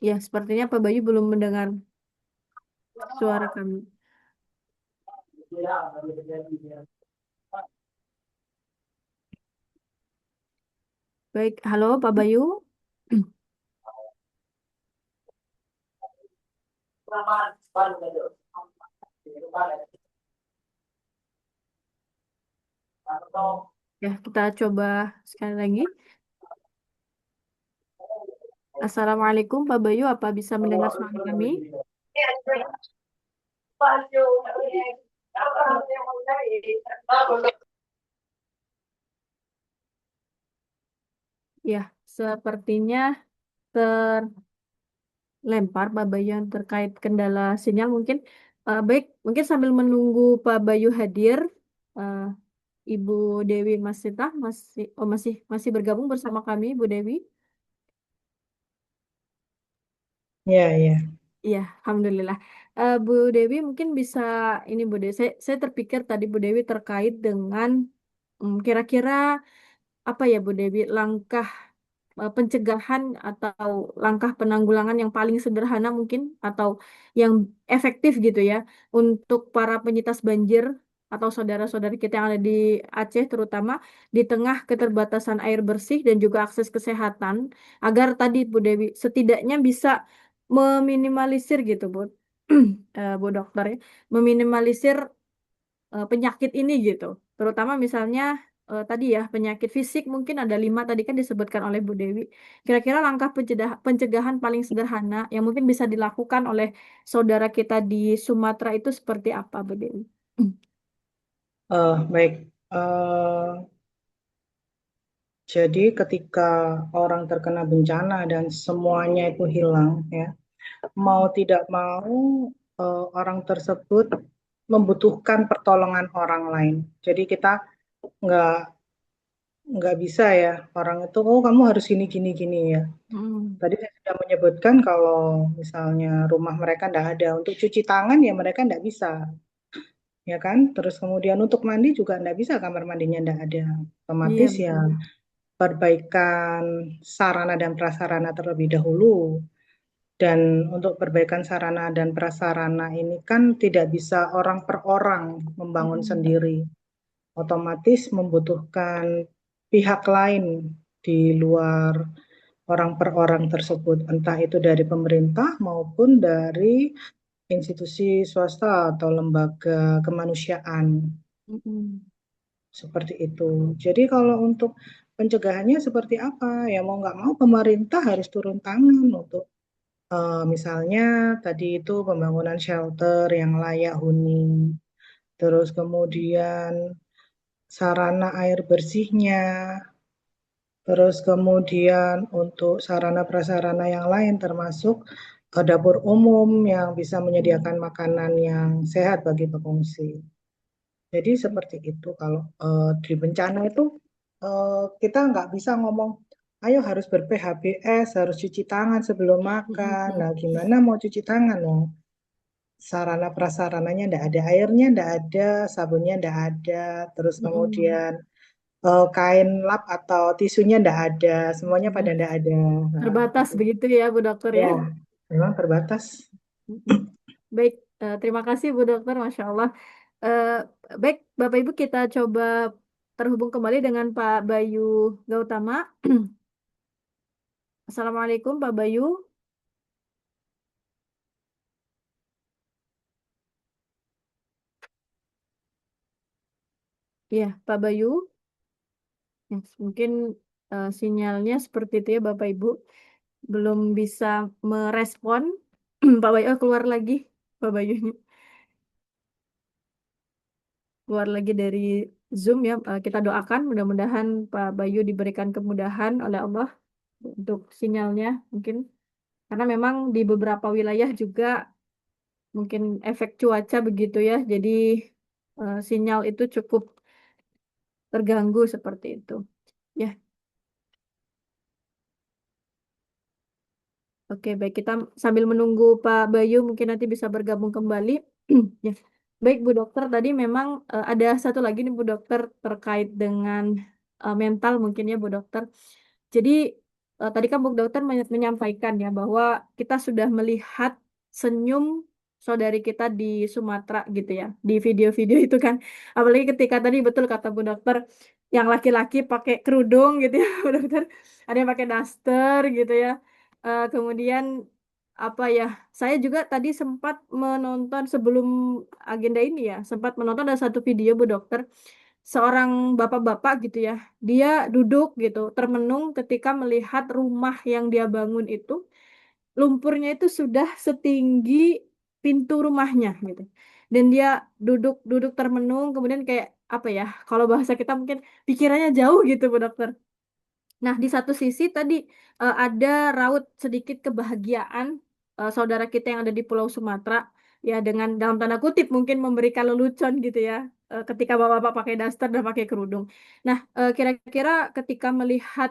C: Ya, sepertinya Pak Bayu belum mendengar suara kami. Baik, halo Pak Bayu. Ya, kita coba sekali lagi. Assalamualaikum Pak Bayu, apa bisa mendengar suara kami? Ya, sepertinya terlempar Pak Bayu yang terkait kendala sinyal mungkin. Baik, mungkin sambil menunggu Pak Bayu hadir, eh, Ibu Dewi Masita masih bergabung bersama kami, Ibu Dewi.
E: Ya, ya.
C: Iya, alhamdulillah. Bu Dewi mungkin bisa ini Bu Dewi. Saya terpikir tadi Bu Dewi terkait dengan kira-kira apa ya Bu Dewi langkah pencegahan atau langkah penanggulangan yang paling sederhana mungkin atau yang efektif gitu ya untuk para penyintas banjir atau saudara-saudari kita yang ada di Aceh terutama di tengah keterbatasan air bersih dan juga akses kesehatan agar tadi Bu Dewi setidaknya bisa meminimalisir gitu Bu Bu Dokter ya meminimalisir penyakit ini gitu. Terutama misalnya tadi ya penyakit fisik mungkin ada 5 tadi kan disebutkan oleh Bu Dewi. Kira-kira langkah pencegahan paling sederhana yang mungkin bisa dilakukan oleh saudara kita di Sumatera itu seperti apa Bu Dewi?
E: Baik. Jadi ketika orang terkena bencana dan semuanya itu hilang, ya, mau tidak mau orang tersebut membutuhkan pertolongan orang lain. Jadi kita nggak nggak bisa ya orang itu, oh kamu harus gini gini gini ya.
C: Hmm.
E: Tadi saya sudah menyebutkan kalau misalnya rumah mereka nggak ada untuk cuci tangan ya mereka nggak bisa, ya kan. Terus kemudian untuk mandi juga nggak bisa, kamar mandinya nggak ada.
C: Iya
E: Otomatis ya
C: betul.
E: perbaikan sarana dan prasarana terlebih dahulu. Dan untuk perbaikan sarana dan prasarana ini kan tidak bisa orang per orang membangun
C: Hmm.
E: sendiri. Otomatis membutuhkan pihak lain di luar orang per orang tersebut, entah itu dari pemerintah maupun dari institusi swasta atau lembaga kemanusiaan.
C: Hmm.
E: Seperti itu. Jadi kalau untuk pencegahannya seperti apa? Ya mau nggak mau pemerintah harus turun tangan untuk misalnya tadi itu pembangunan shelter yang layak huni, terus kemudian sarana air bersihnya, terus kemudian untuk sarana prasarana yang lain termasuk dapur umum yang bisa menyediakan makanan yang sehat bagi pengungsi. Jadi seperti itu kalau di bencana itu kita nggak bisa ngomong, ayo harus ber-PHBS, harus cuci tangan sebelum makan. Nah, gimana mau cuci tangan? Loh? Sarana prasarananya nggak ada, airnya nggak ada, sabunnya nggak ada, terus
C: Hmm.
E: kemudian kain lap atau tisunya nggak ada, semuanya pada nggak ada. Nah,
C: Terbatas
E: itu.
C: begitu ya Bu Dokter
E: Ya,
C: ya.
E: memang terbatas.
C: Mm-mm. Baik, terima kasih Bu Dokter, Masya Allah. Eh, Baik, Bapak Ibu kita coba terhubung kembali dengan Pak Bayu Gautama. Assalamualaikum Pak Bayu. Ya, Pak Bayu. Ya, mungkin sinyalnya seperti itu ya Bapak Ibu. Belum bisa merespon. Pak Bayu keluar lagi, Pak Bayu. keluar lagi dari Zoom ya. Kita doakan mudah-mudahan Pak Bayu diberikan kemudahan oleh Allah untuk sinyalnya mungkin. Karena memang di beberapa wilayah juga mungkin efek cuaca begitu ya. Jadi sinyal itu cukup terganggu seperti itu. Ya, oke, baik. Kita sambil menunggu Pak Bayu mungkin nanti bisa bergabung kembali. Ya, baik Bu Dokter. Tadi memang ada satu lagi nih Bu Dokter terkait dengan mental mungkin ya Bu Dokter. Jadi tadi kan Bu Dokter menyampaikan ya bahwa kita sudah melihat senyum saudari kita di Sumatera gitu ya, di video-video itu kan. Apalagi ketika tadi betul kata Bu Dokter, yang laki-laki pakai kerudung gitu ya Bu Dokter, ada yang pakai daster gitu ya. Kemudian apa ya? Saya juga tadi sempat menonton sebelum agenda ini ya, sempat menonton ada satu video Bu Dokter, seorang bapak-bapak gitu ya, dia duduk gitu, termenung ketika melihat rumah yang dia bangun itu lumpurnya itu sudah setinggi pintu rumahnya gitu. Dan dia duduk termenung, kemudian kayak apa ya? Kalau bahasa kita mungkin pikirannya jauh gitu Bu Dokter. Nah, di satu sisi tadi ada raut sedikit kebahagiaan saudara kita yang ada di Pulau Sumatera ya dengan dalam tanda kutip mungkin memberikan lelucon gitu ya ketika bapak-bapak pakai daster dan pakai kerudung. Nah, kira-kira ketika melihat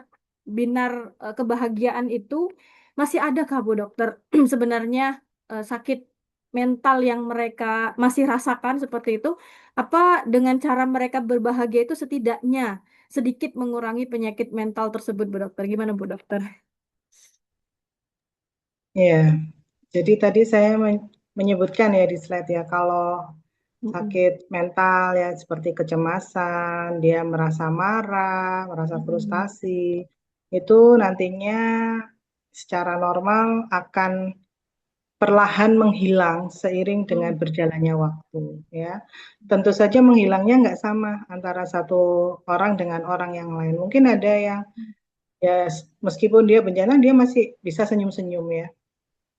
C: binar kebahagiaan itu masih adakah Bu Dokter sebenarnya sakit mental yang mereka masih rasakan seperti itu? Apa dengan cara mereka berbahagia itu setidaknya sedikit mengurangi penyakit mental tersebut, Bu Dokter? Gimana, Bu Dokter?
E: Ya, jadi tadi saya menyebutkan ya di slide ya, kalau
C: Mm-mm.
E: sakit mental ya seperti kecemasan, dia merasa marah, merasa
C: Mm-mm.
E: frustasi, itu nantinya secara normal akan perlahan menghilang seiring dengan
C: Mm.
E: berjalannya waktu ya. Tentu saja menghilangnya nggak sama antara satu orang dengan orang yang lain. Mungkin ada yang ya meskipun dia bencana dia masih bisa senyum-senyum ya.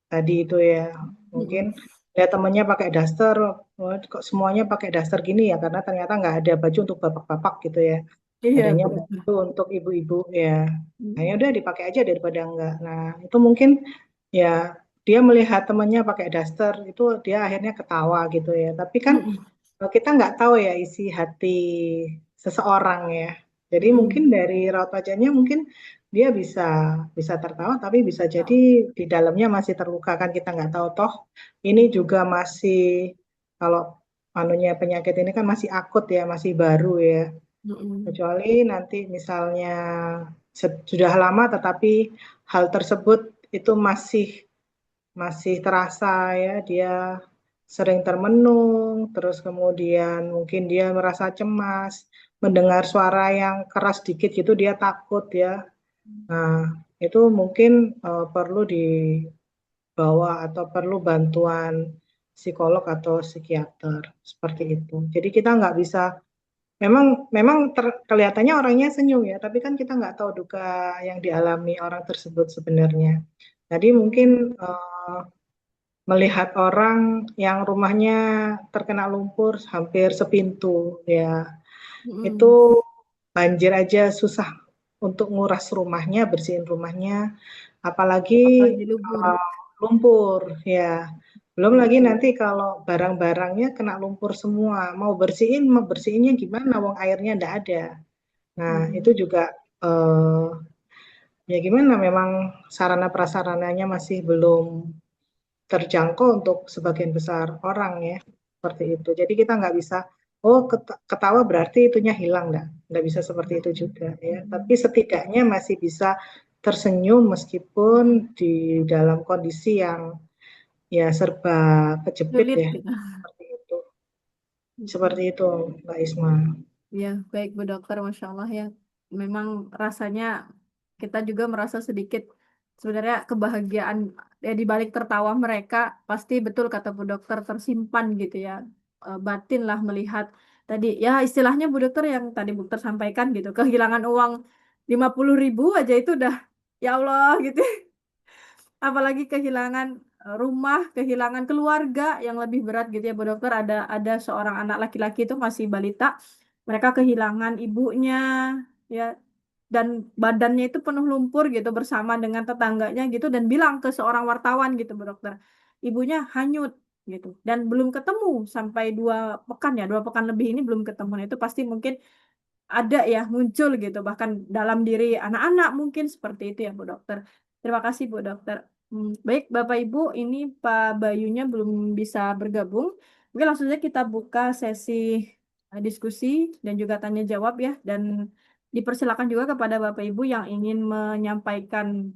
E: Tadi itu ya mungkin
C: Mm-mm.
E: lihat temennya pakai daster, oh, kok semuanya pakai daster gini ya karena ternyata nggak ada baju untuk bapak-bapak gitu ya.
C: Iya,
E: Adanya
C: Bu Dokter.
E: baju untuk ibu-ibu ya. Nah, ya
C: Mm.
E: udah dipakai aja daripada enggak. Nah, itu mungkin ya dia melihat temannya pakai daster itu dia akhirnya ketawa gitu ya. Tapi kan
C: Mm-mm.
E: kita nggak tahu ya isi hati seseorang ya. Jadi mungkin
C: Mm-mm.
E: dari raut wajahnya mungkin dia bisa bisa tertawa tapi bisa jadi
C: Oh.
E: di dalamnya masih terluka kan kita nggak tahu toh ini juga masih kalau anunya penyakit ini kan masih akut ya masih baru ya
C: Mm-mm.
E: kecuali nanti misalnya sudah lama tetapi hal tersebut itu masih masih terasa ya dia sering termenung terus kemudian mungkin dia merasa cemas mendengar suara yang keras dikit gitu dia takut ya nah itu mungkin perlu dibawa atau perlu bantuan psikolog atau psikiater seperti itu jadi kita nggak bisa memang memang kelihatannya orangnya senyum ya tapi kan kita nggak tahu duka yang dialami orang tersebut sebenarnya jadi mungkin melihat orang yang rumahnya terkena lumpur hampir sepintu ya itu
C: Mm-mm.
E: banjir aja susah untuk nguras rumahnya bersihin rumahnya apalagi
C: Apalagi lumpur.
E: lumpur ya belum lagi nanti kalau barang-barangnya kena lumpur semua mau bersihinnya gimana wong airnya ndak ada nah itu
C: Mm.
E: juga eh, ya gimana memang sarana prasarananya masih belum terjangkau untuk sebagian besar orang ya seperti itu. Jadi kita nggak bisa oh ketawa berarti itunya hilang nggak bisa seperti itu juga ya. Tapi
C: Mm.
E: setidaknya masih bisa tersenyum meskipun di dalam kondisi yang ya serba kejepit
C: Sulit
E: ya
C: gitu.
E: seperti itu. Seperti itu Mbak Isma.
C: Ya, baik Bu Dokter, Masya Allah ya. Memang rasanya kita juga merasa sedikit sebenarnya kebahagiaan ya di balik tertawa mereka pasti betul kata Bu Dokter tersimpan gitu ya. Batin lah melihat tadi ya istilahnya Bu Dokter yang tadi Bu Dokter sampaikan gitu kehilangan uang 50.000 aja itu udah ya Allah gitu. Apalagi kehilangan rumah, kehilangan keluarga yang lebih berat gitu ya Bu Dokter. Ada seorang anak laki-laki itu masih balita, mereka kehilangan ibunya ya, dan badannya itu penuh lumpur gitu bersama dengan tetangganya gitu, dan bilang ke seorang wartawan gitu Bu Dokter, ibunya hanyut gitu, dan belum ketemu sampai 2 pekan ya, 2 pekan lebih ini belum ketemu. Nah, itu pasti mungkin ada ya muncul gitu, bahkan dalam diri anak-anak mungkin seperti itu ya Bu Dokter. Terima kasih Bu Dokter. Baik Bapak Ibu, ini Pak Bayunya belum bisa bergabung. Mungkin langsung saja kita buka sesi diskusi dan juga tanya jawab ya, dan dipersilakan juga kepada Bapak Ibu yang ingin menyampaikan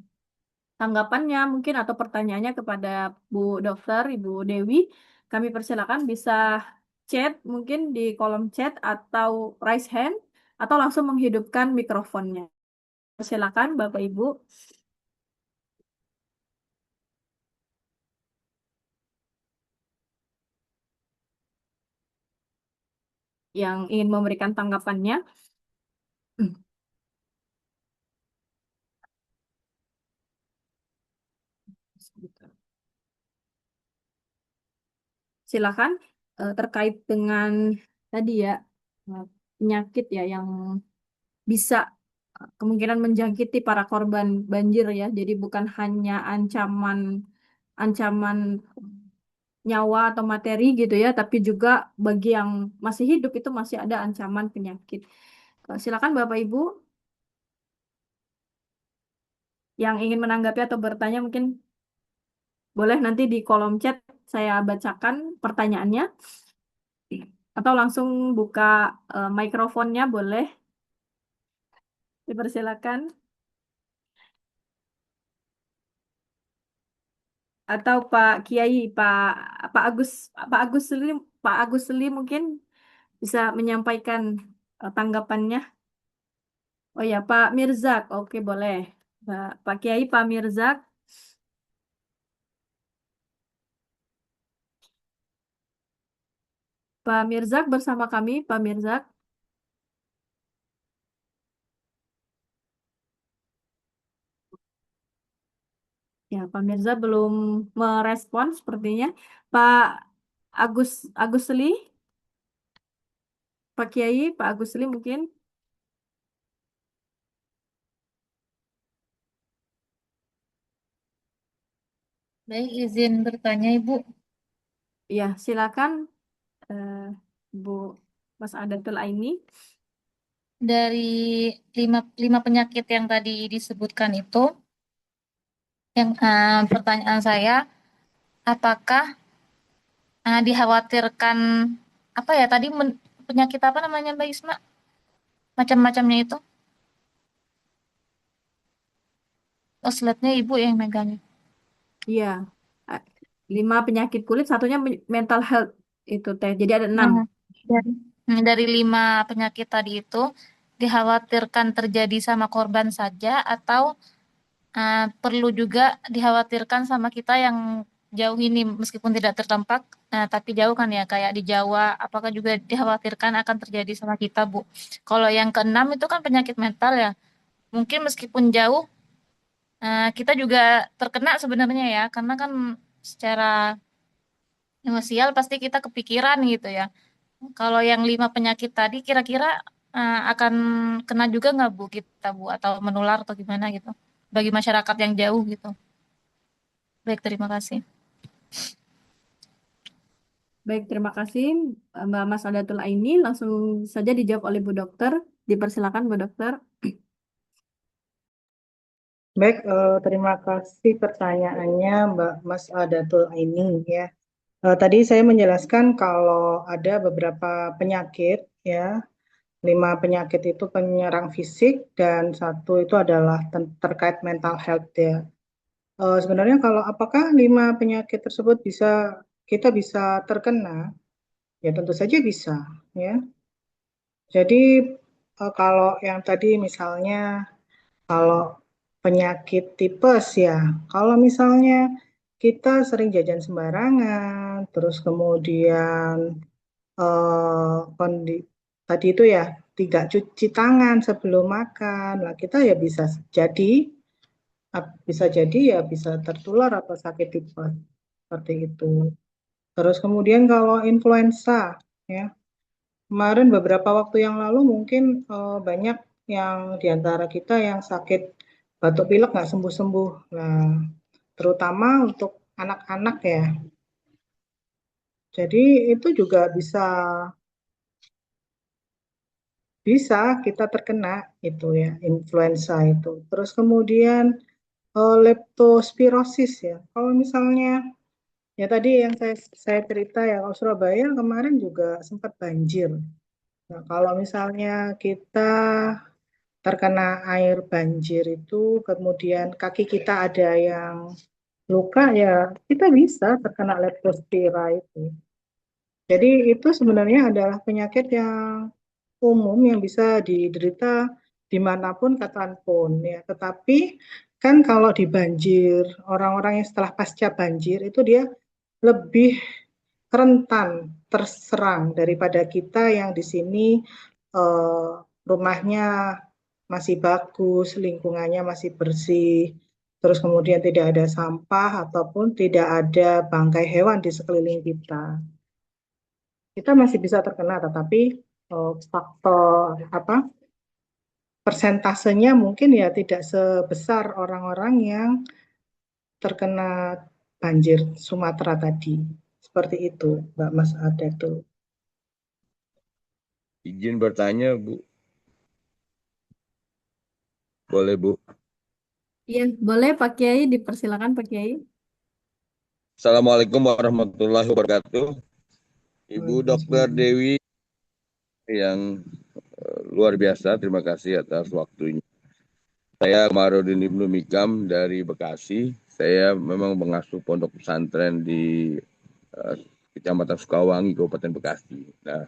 C: tanggapannya mungkin atau pertanyaannya kepada Bu Dokter, Ibu Dewi. Kami persilakan bisa chat mungkin di kolom chat atau raise hand atau langsung menghidupkan mikrofonnya. Silakan Bapak Ibu yang ingin memberikan tanggapannya. Silakan terkait dengan tadi ya, eh, penyakit ya yang bisa kemungkinan menjangkiti para korban banjir ya. Jadi bukan hanya ancaman ancaman nyawa atau materi gitu ya, tapi juga bagi yang masih hidup itu masih ada ancaman penyakit. Silakan Bapak Ibu yang ingin menanggapi atau bertanya mungkin boleh nanti di kolom chat saya bacakan pertanyaannya, atau langsung buka mikrofonnya boleh, dipersilakan. Atau Pak Kiai, Pak Agus Seli, Pak Agus Seli mungkin bisa menyampaikan tanggapannya. Oh ya, Pak Mirzak, oke boleh. Pak Kiai, Pak Mirzak, Pak Mirzak bersama kami, Pak Mirzak. Ya, Pak Mirza belum merespon sepertinya. Pak Agus Agus Seli, Pak Kiai, Pak Agus Seli mungkin.
G: Baik, izin bertanya Ibu.
C: Ya, silakan eh, Bu Mas Adatul Aini.
G: Dari lima penyakit yang tadi disebutkan itu, yang pertanyaan saya, apakah dikhawatirkan apa ya tadi penyakit apa namanya Mbak Isma? Macam-macamnya itu? Oh, slide-nya Ibu yang megangnya.
C: Iya, eh, 5 penyakit kulit, satunya mental health itu teh. Jadi ada 6.
G: Nah, dari 5 penyakit tadi itu dikhawatirkan terjadi sama korban saja atau perlu juga dikhawatirkan sama kita yang jauh ini meskipun tidak terdampak, tapi jauh kan ya kayak di Jawa, apakah juga dikhawatirkan akan terjadi sama kita, Bu? Kalau yang keenam itu kan penyakit mental ya, mungkin meskipun jauh kita juga terkena sebenarnya ya, karena kan secara emosial pasti kita kepikiran gitu ya. Kalau yang 5 penyakit tadi kira-kira akan kena juga nggak Bu kita Bu atau menular atau gimana gitu bagi masyarakat yang jauh gitu. Baik, terima kasih.
C: Baik, terima kasih Mbak Mas Adatul Aini. Langsung saja dijawab oleh Bu Dokter. Dipersilakan Bu Dokter.
E: Baik, terima kasih pertanyaannya Mbak Mas Adatul Aini ya. Tadi saya menjelaskan kalau ada beberapa penyakit ya, 5 penyakit itu penyerang fisik dan 1 itu adalah terkait mental health ya. Sebenarnya kalau apakah 5 penyakit tersebut kita bisa terkena? Ya tentu saja bisa ya. Jadi kalau yang tadi misalnya kalau penyakit tipes ya, kalau misalnya kita sering jajan sembarangan, terus kemudian tadi itu ya tidak cuci tangan sebelum makan, lah kita ya bisa jadi ya bisa tertular atau sakit tipes. seperti itu. Terus kemudian kalau influenza, ya, kemarin beberapa waktu yang lalu mungkin banyak yang diantara kita yang sakit batuk pilek nggak sembuh-sembuh. Nah, terutama untuk anak-anak ya. Jadi itu juga bisa kita terkena itu ya, influenza itu. Terus kemudian leptospirosis ya. Kalau misalnya ya tadi yang saya cerita ya, kalau Surabaya kemarin juga sempat banjir. Nah, kalau misalnya kita terkena air banjir itu, kemudian kaki kita ada yang luka ya, kita bisa terkena leptospira itu. Jadi itu sebenarnya adalah penyakit yang umum yang bisa diderita dimanapun kapanpun ya. Tetapi kan kalau di banjir, orang-orang yang setelah pasca banjir itu dia lebih rentan terserang daripada kita yang di sini rumahnya masih bagus, lingkungannya masih bersih, terus kemudian tidak ada sampah ataupun tidak ada bangkai hewan di sekeliling kita. Kita masih bisa terkena, tetapi faktor apa persentasenya mungkin ya tidak sebesar orang-orang yang terkena banjir Sumatera tadi. Seperti itu, Mbak Mas Adatul.
H: Izin bertanya, Bu. Boleh, Bu.
C: Iya, boleh Pak Kiai, dipersilakan Pak Kiai.
H: Assalamualaikum warahmatullahi wabarakatuh. Ibu Dr. Dewi yang luar biasa, terima kasih atas waktunya. Saya Kamarudin Ibnu Mikam dari Bekasi. Saya memang mengasuh pondok pesantren di Kecamatan Sukawangi, Kabupaten Bekasi. Nah,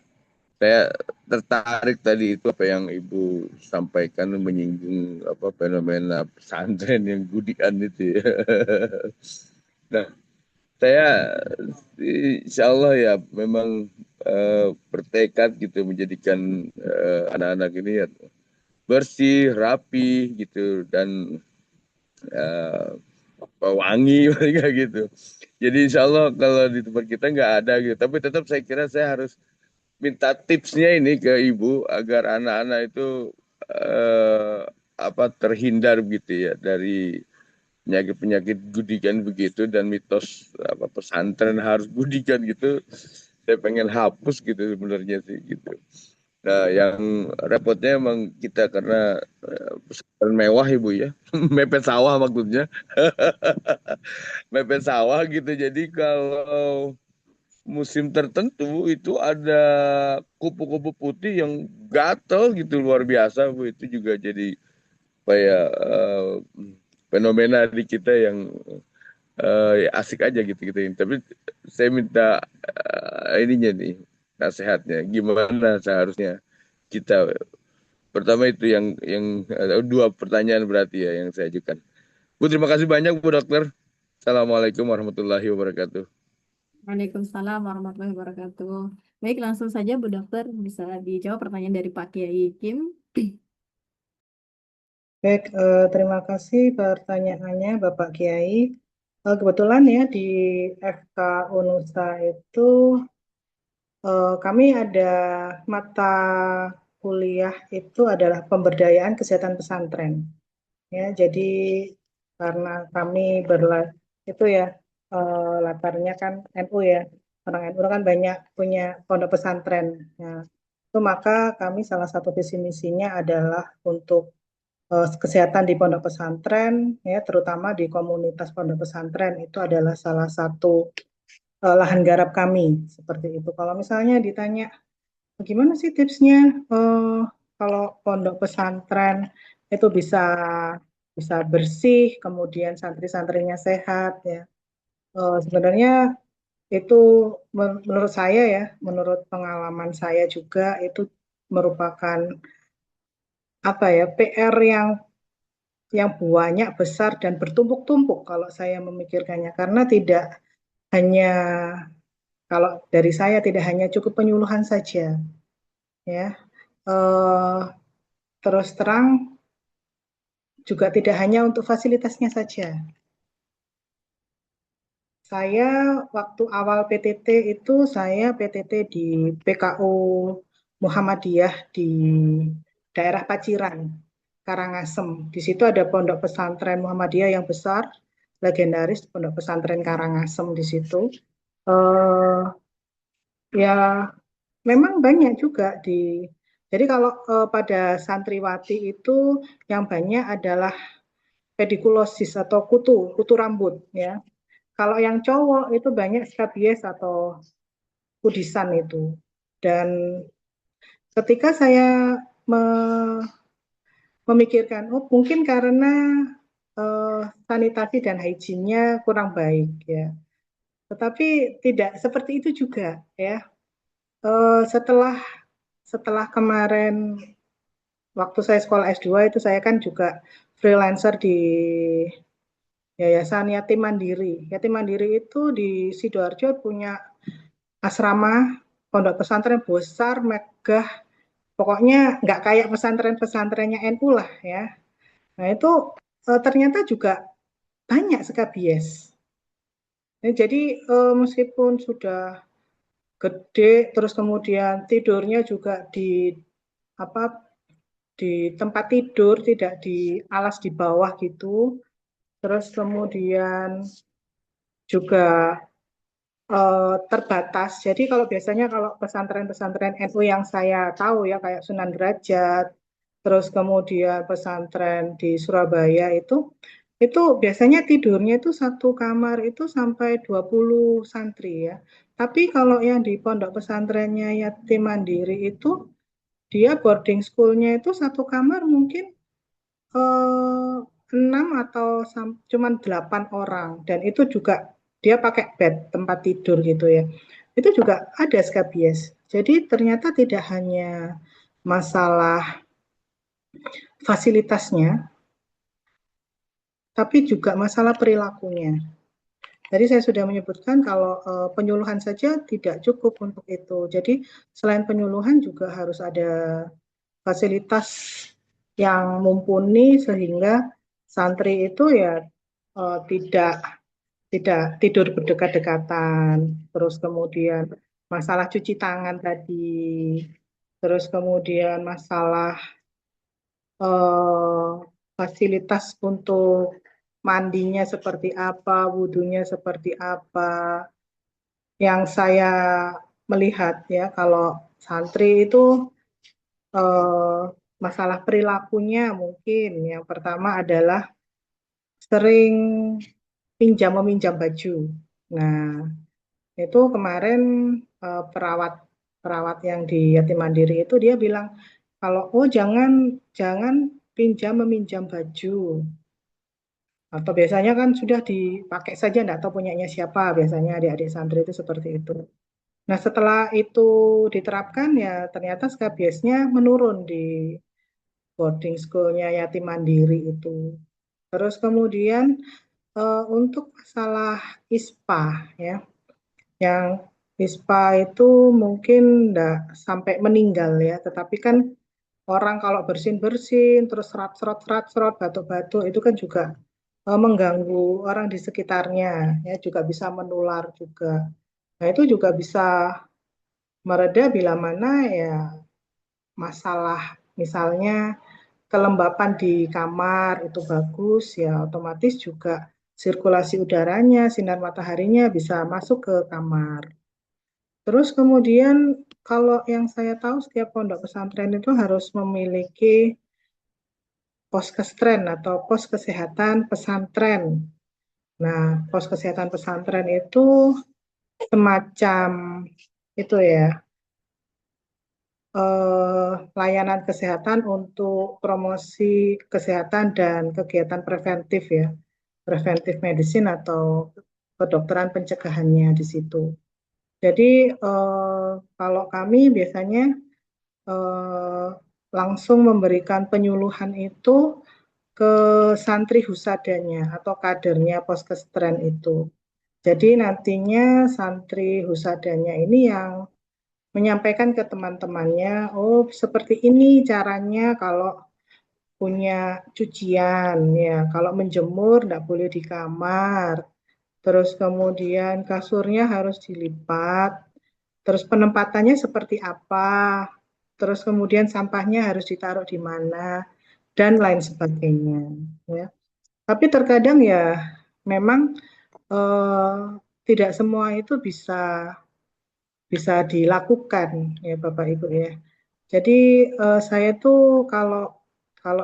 H: saya tertarik tadi itu apa yang Ibu sampaikan menyinggung apa fenomena pesantren yang gudian itu ya. Nah, saya insya Allah ya memang bertekad gitu menjadikan anak-anak ini ya bersih, rapi gitu dan wangi mereka gitu. Jadi insya Allah kalau di tempat kita nggak ada gitu. Tapi tetap saya kira saya harus minta tipsnya ini ke ibu agar anak-anak itu terhindar gitu ya dari penyakit-penyakit gudikan begitu dan mitos pesantren harus gudikan gitu. Saya pengen hapus gitu sebenarnya sih gitu. Nah, yang repotnya emang kita karena pesantren mewah ibu ya, mepet sawah maksudnya, mepet sawah gitu. Jadi kalau musim tertentu itu ada kupu-kupu putih yang gatel gitu luar biasa Bu. Itu juga jadi kayak fenomena di kita yang asik aja gitu gitu. Tapi saya minta ininya nih nasihatnya gimana seharusnya kita. Pertama itu yang dua pertanyaan berarti ya yang saya ajukan. Bu, terima kasih banyak Bu Dokter. Assalamualaikum warahmatullahi wabarakatuh.
C: Waalaikumsalam warahmatullahi wabarakatuh. Baik, langsung saja Bu Dokter bisa dijawab pertanyaan dari Pak Kiai Kim.
E: Baik, terima kasih pertanyaannya Bapak Kiai. Kebetulan ya di FK Unusa itu kami ada mata kuliah itu adalah pemberdayaan kesehatan pesantren. Ya, jadi karena kami itu ya latarnya kan NU ya, orang NU kan banyak punya pondok pesantren. Nah, itu maka kami salah satu visi misinya adalah untuk kesehatan di pondok pesantren, ya terutama di komunitas pondok pesantren itu adalah salah satu lahan garap kami seperti itu. Kalau misalnya ditanya gimana sih tipsnya kalau pondok pesantren itu bisa bersih, kemudian santri-santrinya sehat ya. Sebenarnya itu menurut saya ya, menurut pengalaman saya juga itu merupakan apa ya PR yang banyak besar dan bertumpuk-tumpuk kalau saya memikirkannya karena tidak hanya kalau dari saya tidak hanya cukup penyuluhan saja ya. Terus terang juga tidak hanya untuk fasilitasnya saja. Saya waktu awal PTT itu saya PTT di PKU Muhammadiyah di daerah Paciran, Karangasem. Di situ ada pondok pesantren Muhammadiyah yang besar, legendaris pondok pesantren Karangasem di situ. Ya memang banyak juga jadi kalau pada santriwati itu yang banyak adalah pedikulosis atau kutu rambut ya. Kalau yang cowok itu banyak skabies atau kudisan itu. Dan ketika saya memikirkan, oh mungkin karena sanitasi dan hygiene-nya kurang baik ya. Tetapi tidak seperti itu juga ya. Setelah kemarin waktu saya sekolah S2 itu saya kan juga freelancer di Yayasan Yatim Mandiri. Yatim Mandiri itu di Sidoarjo punya asrama pondok pesantren besar, megah, pokoknya nggak kayak pesantren-pesantrennya NU lah ya. Nah itu ternyata juga banyak skabies. Jadi meskipun sudah gede, terus kemudian tidurnya juga di tempat tidur, tidak di alas di bawah gitu. Terus kemudian juga terbatas. Jadi kalau biasanya kalau pesantren-pesantren NU yang saya tahu ya kayak Sunan Derajat, terus kemudian pesantren di Surabaya itu biasanya tidurnya itu satu kamar itu sampai 20 santri ya. Tapi kalau yang di pondok pesantrennya Yatim Mandiri itu dia boarding school-nya itu satu kamar mungkin 6 atau cuman 8 orang dan itu juga dia pakai bed tempat tidur gitu ya. Itu juga ada skabies. Jadi ternyata tidak hanya masalah fasilitasnya, tapi juga masalah perilakunya. Tadi saya sudah menyebutkan kalau penyuluhan saja tidak cukup untuk itu. Jadi selain penyuluhan juga harus ada fasilitas yang mumpuni sehingga santri itu ya tidak tidur berdekat-dekatan, terus kemudian masalah cuci tangan tadi, terus kemudian masalah fasilitas untuk mandinya seperti apa, wudhunya seperti apa. Yang saya melihat ya kalau santri itu masalah perilakunya mungkin yang pertama adalah sering meminjam baju. Nah, itu kemarin perawat yang di Yatim Mandiri itu dia bilang kalau jangan meminjam baju. Atau biasanya kan sudah dipakai saja, enggak tahu punyanya siapa, biasanya adik-adik santri itu seperti itu. Nah, setelah itu diterapkan ya ternyata skabiesnya menurun di boarding school-nya Yatim Mandiri itu. Terus kemudian untuk masalah ISPA ya, yang ISPA itu mungkin enggak sampai meninggal ya, tetapi kan orang kalau bersin-bersin, terus serot-serot, batuk-batuk itu kan juga mengganggu orang di sekitarnya, ya juga bisa menular juga. Nah itu juga bisa mereda bila mana ya masalah misalnya kelembapan di kamar itu bagus ya otomatis juga sirkulasi udaranya, sinar mataharinya bisa masuk ke kamar. Terus kemudian kalau yang saya tahu setiap pondok pesantren itu harus memiliki poskestren atau pos kesehatan pesantren. Nah, pos kesehatan pesantren itu semacam itu ya, layanan kesehatan untuk promosi kesehatan dan kegiatan preventif ya, preventif medicine atau kedokteran pencegahannya di situ. Jadi kalau kami biasanya langsung memberikan penyuluhan itu ke santri husadanya atau kadernya poskestren itu. Jadi nantinya santri husadanya ini yang menyampaikan ke teman-temannya, oh seperti ini caranya kalau punya cucian ya, kalau menjemur enggak boleh di kamar. terus kemudian kasurnya harus dilipat, terus penempatannya seperti apa, terus kemudian sampahnya harus ditaruh di mana, dan lain sebagainya. Ya. Tapi terkadang ya memang tidak semua itu bisa dilakukan ya Bapak Ibu ya. Jadi saya tuh kalau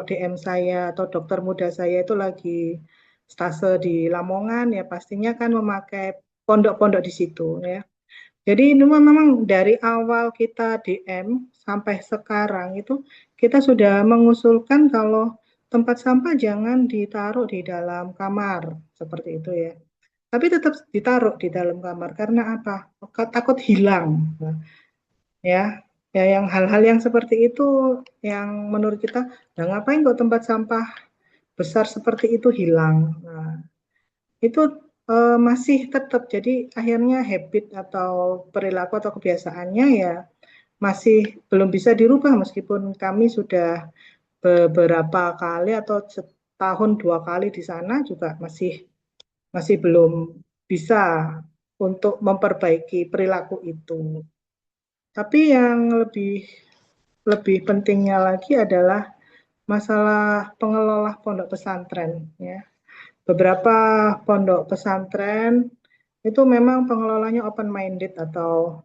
E: DM saya atau dokter muda saya itu lagi stase di Lamongan ya pastinya kan memakai pondok-pondok di situ ya. Jadi ini memang dari awal kita DM sampai sekarang itu kita sudah mengusulkan kalau tempat sampah jangan ditaruh di dalam kamar seperti itu ya. Tapi tetap ditaruh di dalam kamar karena apa? Takut hilang. Nah, ya, ya yang hal-hal yang seperti itu yang menurut kita, nah ngapain kok tempat sampah besar seperti itu hilang? Nah, itu masih tetap jadi akhirnya habit atau perilaku atau kebiasaannya ya masih belum bisa dirubah meskipun kami sudah beberapa kali atau setahun 2 kali di sana juga masih belum bisa untuk memperbaiki perilaku itu. Tapi yang lebih pentingnya lagi adalah masalah pengelola pondok pesantren ya. Beberapa pondok pesantren itu memang pengelolanya open minded atau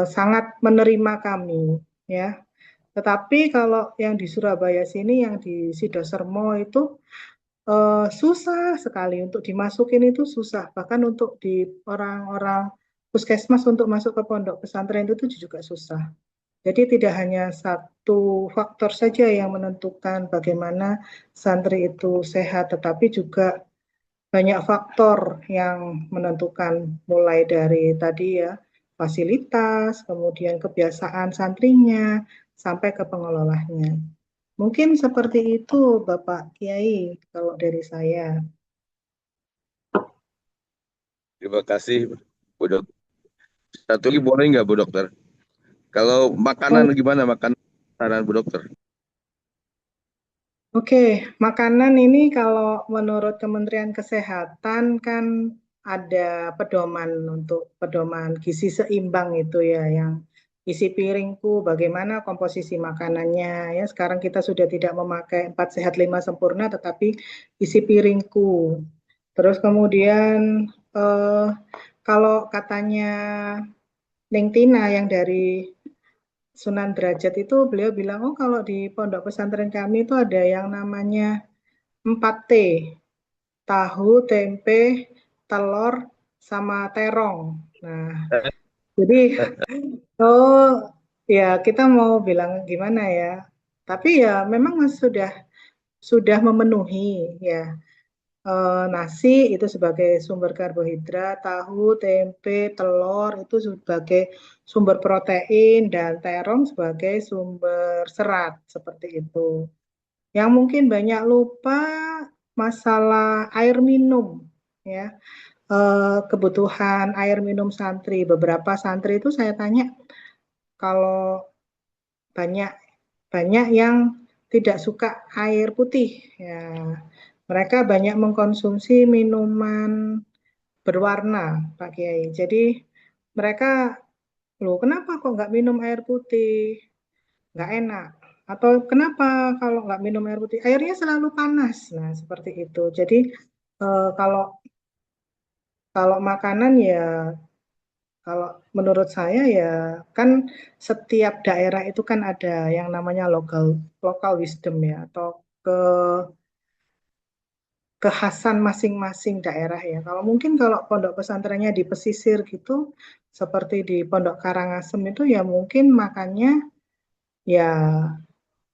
E: sangat menerima kami ya. Tetapi kalau yang di Surabaya sini yang di Sidosermo itu susah sekali untuk dimasukin itu susah. Bahkan untuk di orang-orang puskesmas untuk masuk ke pondok pesantren itu juga susah. Jadi tidak hanya satu faktor saja yang menentukan bagaimana santri itu sehat, tetapi juga banyak faktor yang menentukan mulai dari tadi ya fasilitas, kemudian kebiasaan santrinya, sampai ke pengelolanya. Mungkin seperti itu Bapak Kiai kalau dari saya.
H: Terima kasih, Bu Dok. Satu lagi boleh nggak, Bu Dokter? Kalau makanan gimana makanan Bu Dokter?
E: Oke, makanan ini kalau menurut Kementerian Kesehatan kan ada pedoman gizi seimbang itu ya, yang isi piringku, bagaimana komposisi makanannya ya. Sekarang kita sudah tidak memakai 4 sehat 5 sempurna, tetapi isi piringku. Terus kemudian kalau katanya Neng Tina yang dari Sunan Derajat itu beliau bilang, oh kalau di pondok pesantren kami itu ada yang namanya 4T, tahu, tempe, telur, sama terong. Nah, jadi, oh ya kita mau bilang gimana ya, tapi ya memang sudah memenuhi ya. Nasi itu sebagai sumber karbohidrat, tahu, tempe, telur itu sebagai sumber protein, dan terong sebagai sumber serat, seperti itu. Yang mungkin banyak lupa masalah air minum, ya. Kebutuhan air minum santri. Beberapa santri itu saya tanya, kalau banyak yang tidak suka air putih, ya. Mereka banyak mengkonsumsi minuman berwarna, Pak Kiai. Jadi mereka, loh kenapa kok nggak minum air putih? Nggak enak. Atau kenapa kalau nggak minum air putih? Airnya selalu panas. Nah, seperti itu. Jadi kalau makanan ya, kalau menurut saya ya kan setiap daerah itu kan ada yang namanya local wisdom ya, atau kekhasan masing-masing daerah ya. Kalau mungkin kalau pondok pesantrennya di pesisir gitu, seperti di Pondok Karangasem itu ya mungkin makannya ya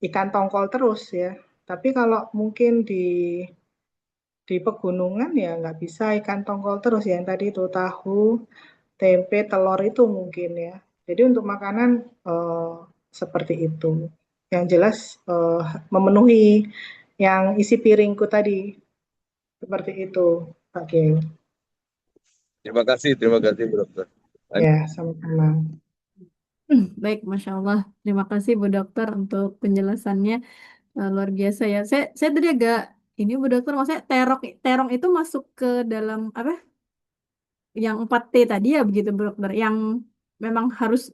E: ikan tongkol terus ya. Tapi kalau mungkin di pegunungan ya nggak bisa ikan tongkol terus, yang tadi itu tahu, tempe, telur itu mungkin ya. Jadi untuk makanan seperti itu. Yang jelas memenuhi yang isi piringku tadi. Seperti itu, Pak Kiai.
H: Terima kasih Bu Dokter.
E: Ya, sama-sama.
C: Baik, Masya Allah. Terima kasih Bu Dokter untuk penjelasannya. Luar biasa ya. Saya tadi agak ini Bu Dokter, maksudnya terong itu masuk ke dalam apa? yang 4T tadi ya begitu Bu Dokter, yang memang harus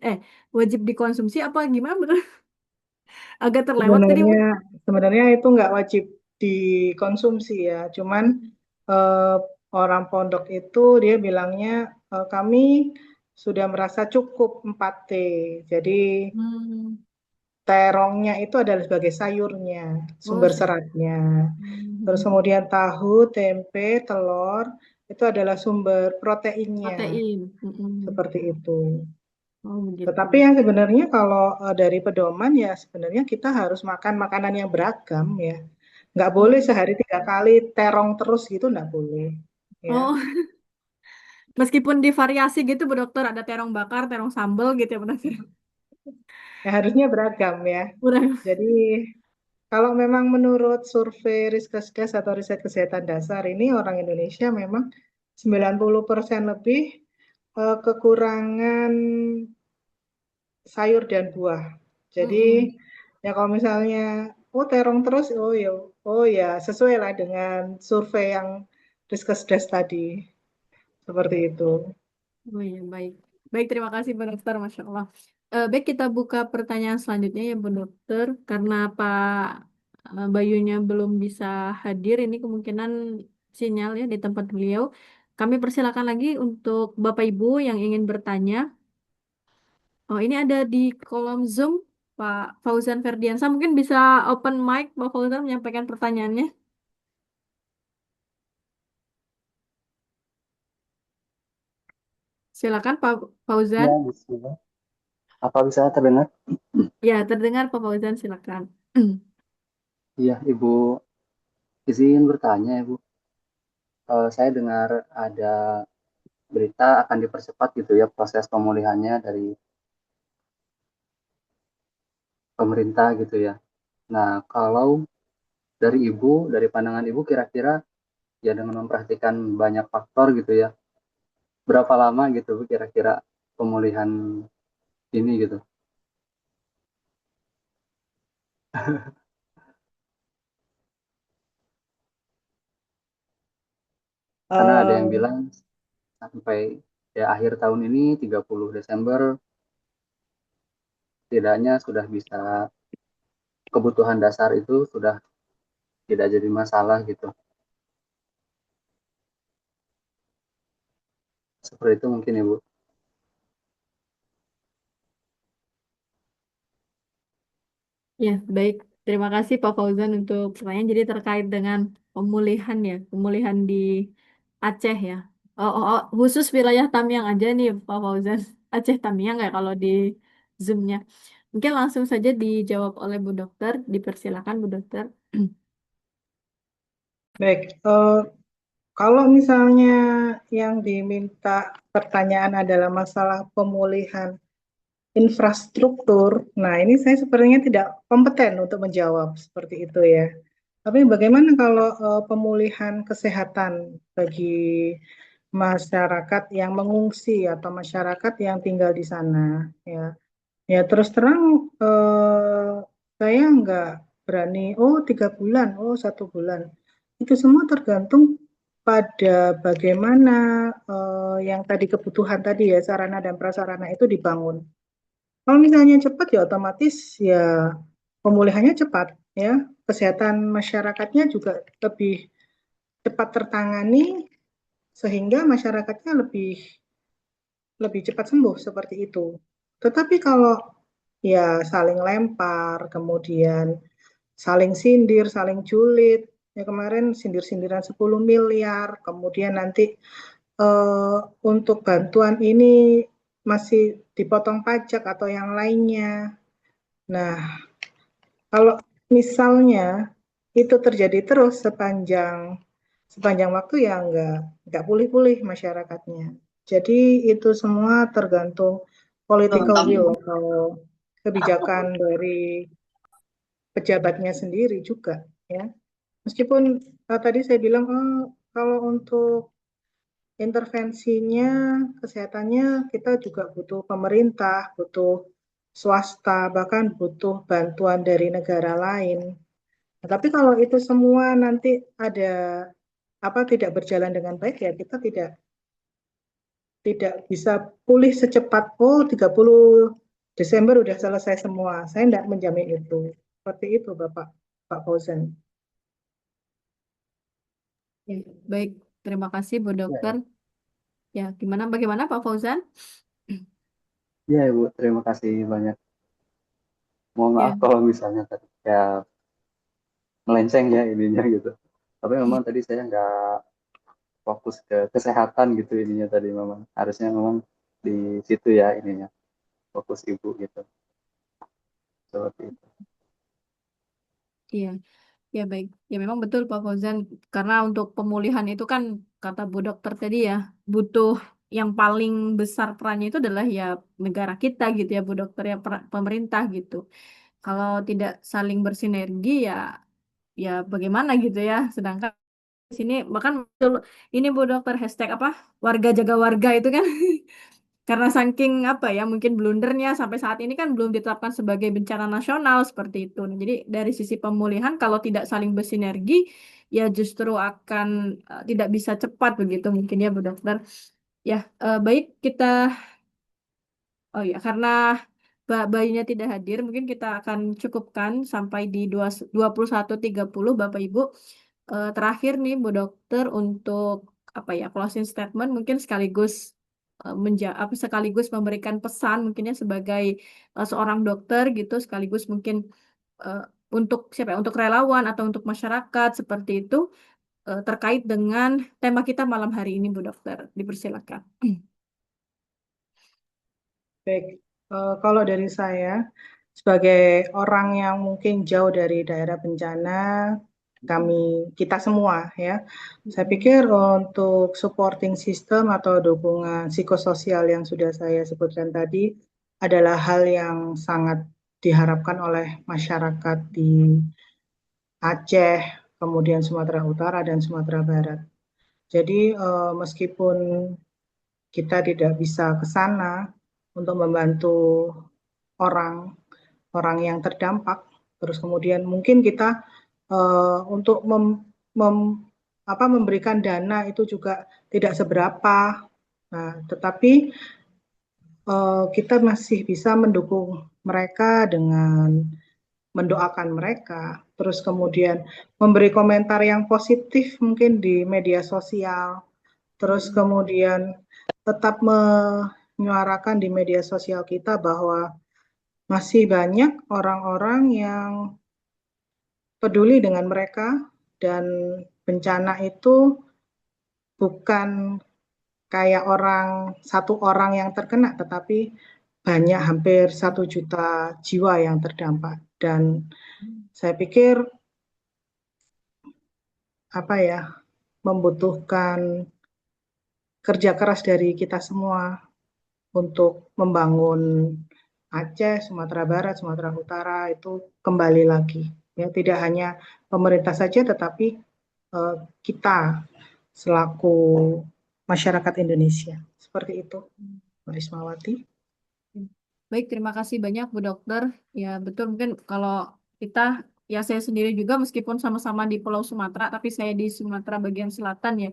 C: wajib dikonsumsi apa gimana bener? Agak terlewat tadi Bu.
E: Sebenarnya itu nggak wajib dikonsumsi ya, cuman eh, orang pondok itu dia bilangnya kami sudah merasa cukup 4T. Jadi
C: Hmm.
E: terongnya itu adalah sebagai sayurnya,
C: Oh,
E: sumber seratnya. Terus kemudian tahu, tempe, telur itu adalah sumber proteinnya,
C: protein.
E: seperti itu.
C: Oh, begitu.
E: Tetapi yang sebenarnya kalau dari pedoman ya sebenarnya kita harus makan makanan yang beragam ya. Nggak boleh sehari 3 kali terong terus gitu, nggak boleh. Ya.
C: Oh, meskipun divariasi gitu Bu Dokter, ada terong bakar, terong sambal gitu ya Bu Dokter.
E: Ya, harusnya beragam ya.
C: Udah.
E: Jadi kalau memang menurut survei Riskesdas atau riset kesehatan dasar ini orang Indonesia memang 90% lebih kekurangan sayur dan buah. Jadi ya kalau misalnya terong terus, oh ya sesuai lah dengan survei yang Riskesdas tadi, seperti itu.
C: Oh iya, baik. Baik, terima kasih Bu Dokter, Masya Allah. Baik, kita buka pertanyaan selanjutnya ya Bu Dokter. Karena Pak Bayunya belum bisa hadir, ini kemungkinan sinyal ya di tempat beliau. Kami persilakan lagi untuk Bapak Ibu yang ingin bertanya. Oh, ini ada di kolom Zoom, Pak Fauzan Ferdiansa. Mungkin bisa open mic, Pak Fauzan menyampaikan pertanyaannya. Silakan Pak Fauzan.
I: Ya, bismillah. Apa bisa terdengar?
C: Ya, terdengar Pak Fauzan, silakan.
I: Iya, Ibu izin bertanya, Ibu. Saya dengar ada berita akan dipercepat gitu ya proses pemulihannya dari pemerintah gitu ya. Nah, kalau dari Ibu, dari pandangan Ibu kira-kira ya dengan memperhatikan banyak faktor gitu ya, berapa lama gitu Bu, kira-kira pemulihan ini gitu? Karena ada yang bilang sampai ya akhir tahun ini 30 Desember setidaknya sudah bisa kebutuhan dasar itu sudah tidak jadi masalah gitu. Seperti itu mungkin Ibu.
C: Ya, baik. Terima kasih Pak Fauzan untuk pertanyaan. Jadi terkait dengan pemulihan ya, pemulihan di Aceh ya. Khusus wilayah Tamiang aja nih Pak Fauzan. Aceh Tamiang ya kalau di Zoom-nya. Mungkin langsung saja dijawab oleh Bu Dokter. Dipersilakan Bu Dokter.
E: Baik, kalau misalnya yang diminta pertanyaan adalah masalah pemulihan infrastruktur, nah ini saya sebenarnya tidak kompeten untuk menjawab seperti itu ya. Tapi bagaimana kalau pemulihan kesehatan bagi masyarakat yang mengungsi atau masyarakat yang tinggal di sana ya. Ya terus terang saya nggak berani, 3 bulan, 1 bulan. Itu semua tergantung pada bagaimana yang tadi kebutuhan tadi ya, sarana dan prasarana itu dibangun. Kalau misalnya cepat ya otomatis ya pemulihannya cepat ya. Kesehatan masyarakatnya juga lebih cepat tertangani sehingga masyarakatnya lebih cepat sembuh seperti itu. Tetapi kalau ya saling lempar, kemudian saling sindir, saling julid, ya kemarin sindir-sindiran 10 miliar, kemudian nanti untuk bantuan ini masih dipotong pajak atau yang lainnya. Nah, kalau misalnya itu terjadi terus sepanjang waktu ya nggak pulih-pulih masyarakatnya. Jadi itu semua tergantung political will atau kebijakan dari pejabatnya sendiri juga ya. Meskipun tadi saya bilang kalau untuk intervensinya kesehatannya kita juga butuh pemerintah, butuh swasta, bahkan butuh bantuan dari negara lain. Nah, tapi kalau itu semua nanti ada tidak berjalan dengan baik ya kita tidak bisa pulih secepat 30 Desember udah selesai semua. Saya tidak menjamin itu. Seperti itu Pak Fauzan.
C: Ya, baik, terima kasih Bu
I: Ya,
C: Dokter. Ya, bagaimana Pak Fauzan?
I: ya Ibu, terima kasih banyak. Mohon maaf
C: Ya,
I: kalau misalnya tadi ya melenceng ya ininya gitu. Tapi memang tadi saya nggak fokus ke kesehatan gitu ininya tadi memang. Harusnya memang di situ ya ininya, fokus Ibu gitu. Seperti itu.
C: iya. Ya baik, ya memang betul Pak Fauzan, karena untuk pemulihan itu kan kata Bu Dokter tadi ya, butuh yang paling besar perannya itu adalah ya negara kita gitu ya Bu Dokter ya, pemerintah gitu. Kalau tidak saling bersinergi ya bagaimana gitu ya. Sedangkan di sini bahkan betul ini Bu Dokter hashtag apa? Warga jaga warga itu kan karena saking apa ya mungkin blundernya sampai saat ini kan belum ditetapkan sebagai bencana nasional seperti itu. Nah, jadi dari sisi pemulihan kalau tidak saling bersinergi ya justru akan tidak bisa cepat begitu mungkin ya Bu Dokter. Ya, baik kita oh ya karena bayinya tidak hadir mungkin kita akan cukupkan sampai di 21.30 Bapak Ibu. Terakhir nih Bu Dokter untuk apa ya closing statement mungkin sekaligus sekaligus memberikan pesan mungkinnya sebagai seorang dokter gitu sekaligus mungkin eh, untuk siapa ya untuk relawan atau untuk masyarakat seperti itu terkait dengan tema kita malam hari ini Bu Dokter dipersilakan.
E: Baik, kalau dari saya sebagai orang yang mungkin jauh dari daerah bencana, kita semua ya, saya pikir untuk supporting system atau dukungan psikososial yang sudah saya sebutkan tadi adalah hal yang sangat diharapkan oleh masyarakat di Aceh, kemudian Sumatera Utara dan Sumatera Barat. Jadi meskipun kita tidak bisa ke sana untuk membantu orang yang terdampak, terus kemudian mungkin kita untuk memberikan dana itu juga tidak seberapa. Nah, tetapi kita masih bisa mendukung mereka dengan mendoakan mereka, terus kemudian memberi komentar yang positif mungkin di media sosial, terus kemudian tetap menyuarakan di media sosial kita bahwa masih banyak orang-orang yang peduli dengan mereka dan bencana itu bukan kayak satu orang yang terkena, tetapi banyak hampir 1 juta jiwa yang terdampak. Dan saya pikir membutuhkan kerja keras dari kita semua untuk membangun Aceh, Sumatera Barat, Sumatera Utara itu kembali lagi. Ya, tidak hanya pemerintah saja, tetapi kita selaku masyarakat Indonesia. Seperti itu, Mbak Ismawati.
C: Baik, terima kasih banyak Bu Dokter. Ya, betul mungkin kalau kita, ya saya sendiri juga meskipun sama-sama di Pulau Sumatera, tapi saya di Sumatera bagian selatan ya.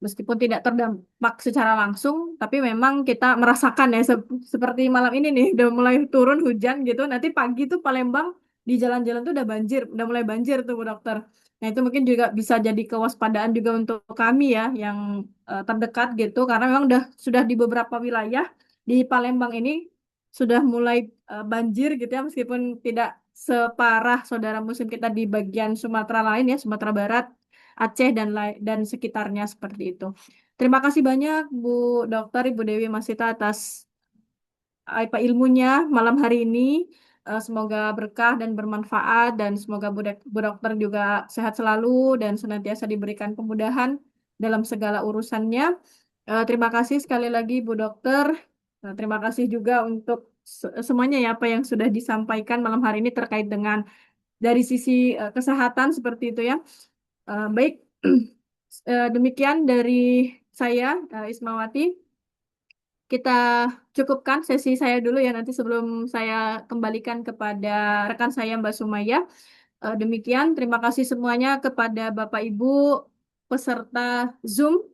C: Meskipun tidak terdampak secara langsung, tapi memang kita merasakan ya seperti malam ini nih, udah mulai turun hujan gitu. Nanti pagi tuh Palembang di jalan-jalan tuh udah mulai banjir tuh Bu Dokter. Nah itu mungkin juga bisa jadi kewaspadaan juga untuk kami ya, yang terdekat gitu, karena memang sudah di beberapa wilayah di Palembang ini sudah mulai banjir gitu ya, meskipun tidak separah saudara muslim kita di bagian Sumatera lain ya, Sumatera Barat, Aceh dan sekitarnya seperti itu. Terima kasih banyak Bu Dokter Ibu Dewi Masita atas ilmunya malam hari ini. Semoga berkah dan bermanfaat dan semoga Bu Dokter juga sehat selalu dan senantiasa diberikan kemudahan dalam segala urusannya. Terima kasih sekali lagi Bu Dokter. Terima kasih juga untuk semuanya ya apa yang sudah disampaikan malam hari ini terkait dengan dari sisi kesehatan seperti itu ya. Baik, demikian dari saya, Ismawati. Kita cukupkan sesi saya dulu ya, nanti sebelum saya kembalikan kepada rekan saya Mbak Sumaya. Demikian, terima kasih semuanya kepada Bapak Ibu peserta Zoom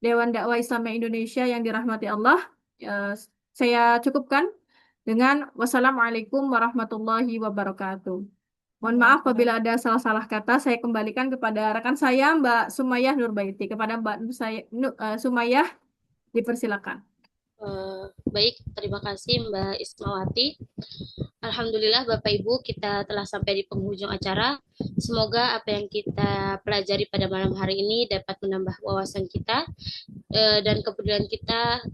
C: Dewan Dakwah Islam Indonesia yang dirahmati Allah, saya cukupkan dengan wassalamualaikum warahmatullahi wabarakatuh. Mohon maaf apabila ada salah-salah kata, saya kembalikan kepada rekan saya Mbak Sumayyah Nurbaiti. Kepada Mbak Sumayyah, dipersilakan.
B: Baik, terima kasih Mbak Ismawati. Alhamdulillah Bapak Ibu, kita telah sampai di penghujung acara. Semoga apa yang kita pelajari pada malam hari ini dapat menambah wawasan kita dan kepedulian kita,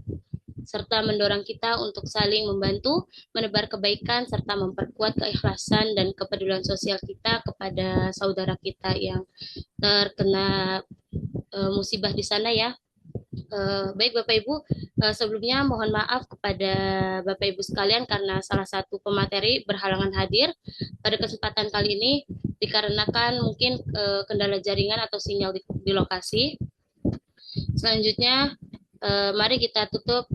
B: serta mendorong kita untuk saling membantu, menebar kebaikan, serta memperkuat keikhlasan dan kepedulian sosial kita kepada saudara kita yang terkena musibah di sana ya. Baik Bapak Ibu, sebelumnya mohon maaf kepada Bapak Ibu sekalian karena salah satu pemateri berhalangan hadir pada kesempatan kali ini dikarenakan mungkin kendala jaringan atau sinyal di lokasi. Selanjutnya, mari kita tutup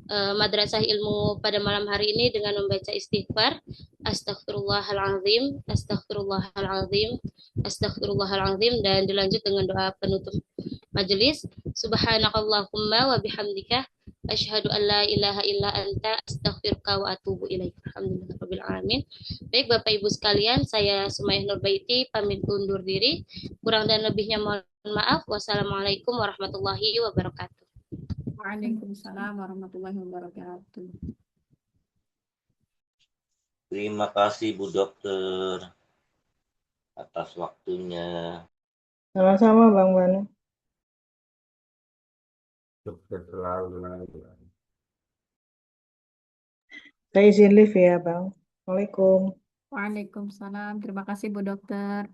B: madrasah ilmu pada malam hari ini dengan membaca istighfar. Astaghfirullahaladzim, astaghfirullahaladzim, astaghfirullahaladzim, dan dilanjut dengan doa penutup majelis. Subhanakallahumma wa bihamdika asyhadu an la ilaha illa anta astaghfiruka wa atubu ilaik. Alhamdulillahirabbil alamin. Baik Bapak Ibu sekalian, saya Sumayyah Nurbaiti pamit undur diri. Kurang dan lebihnya mohon maaf. Wassalamualaikum warahmatullahi wabarakatuh.
C: Waalaikumsalam warahmatullahi wabarakatuh.
A: Terima kasih Bu Dokter atas waktunya.
E: Sama-sama Bang Manu.
J: Sukses selalu.
E: Saya izin live ya Bang. Assalamualaikum.
C: Waalaikumsalam. Terima kasih Bu Dokter.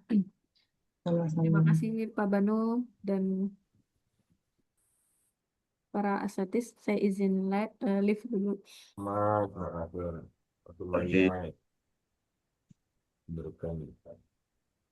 E: Sama-sama.
C: Terima kasih Pak Banu dan para asatidz. Saya izin live dulu.
J: Maaf, waktu banyak. Berikan.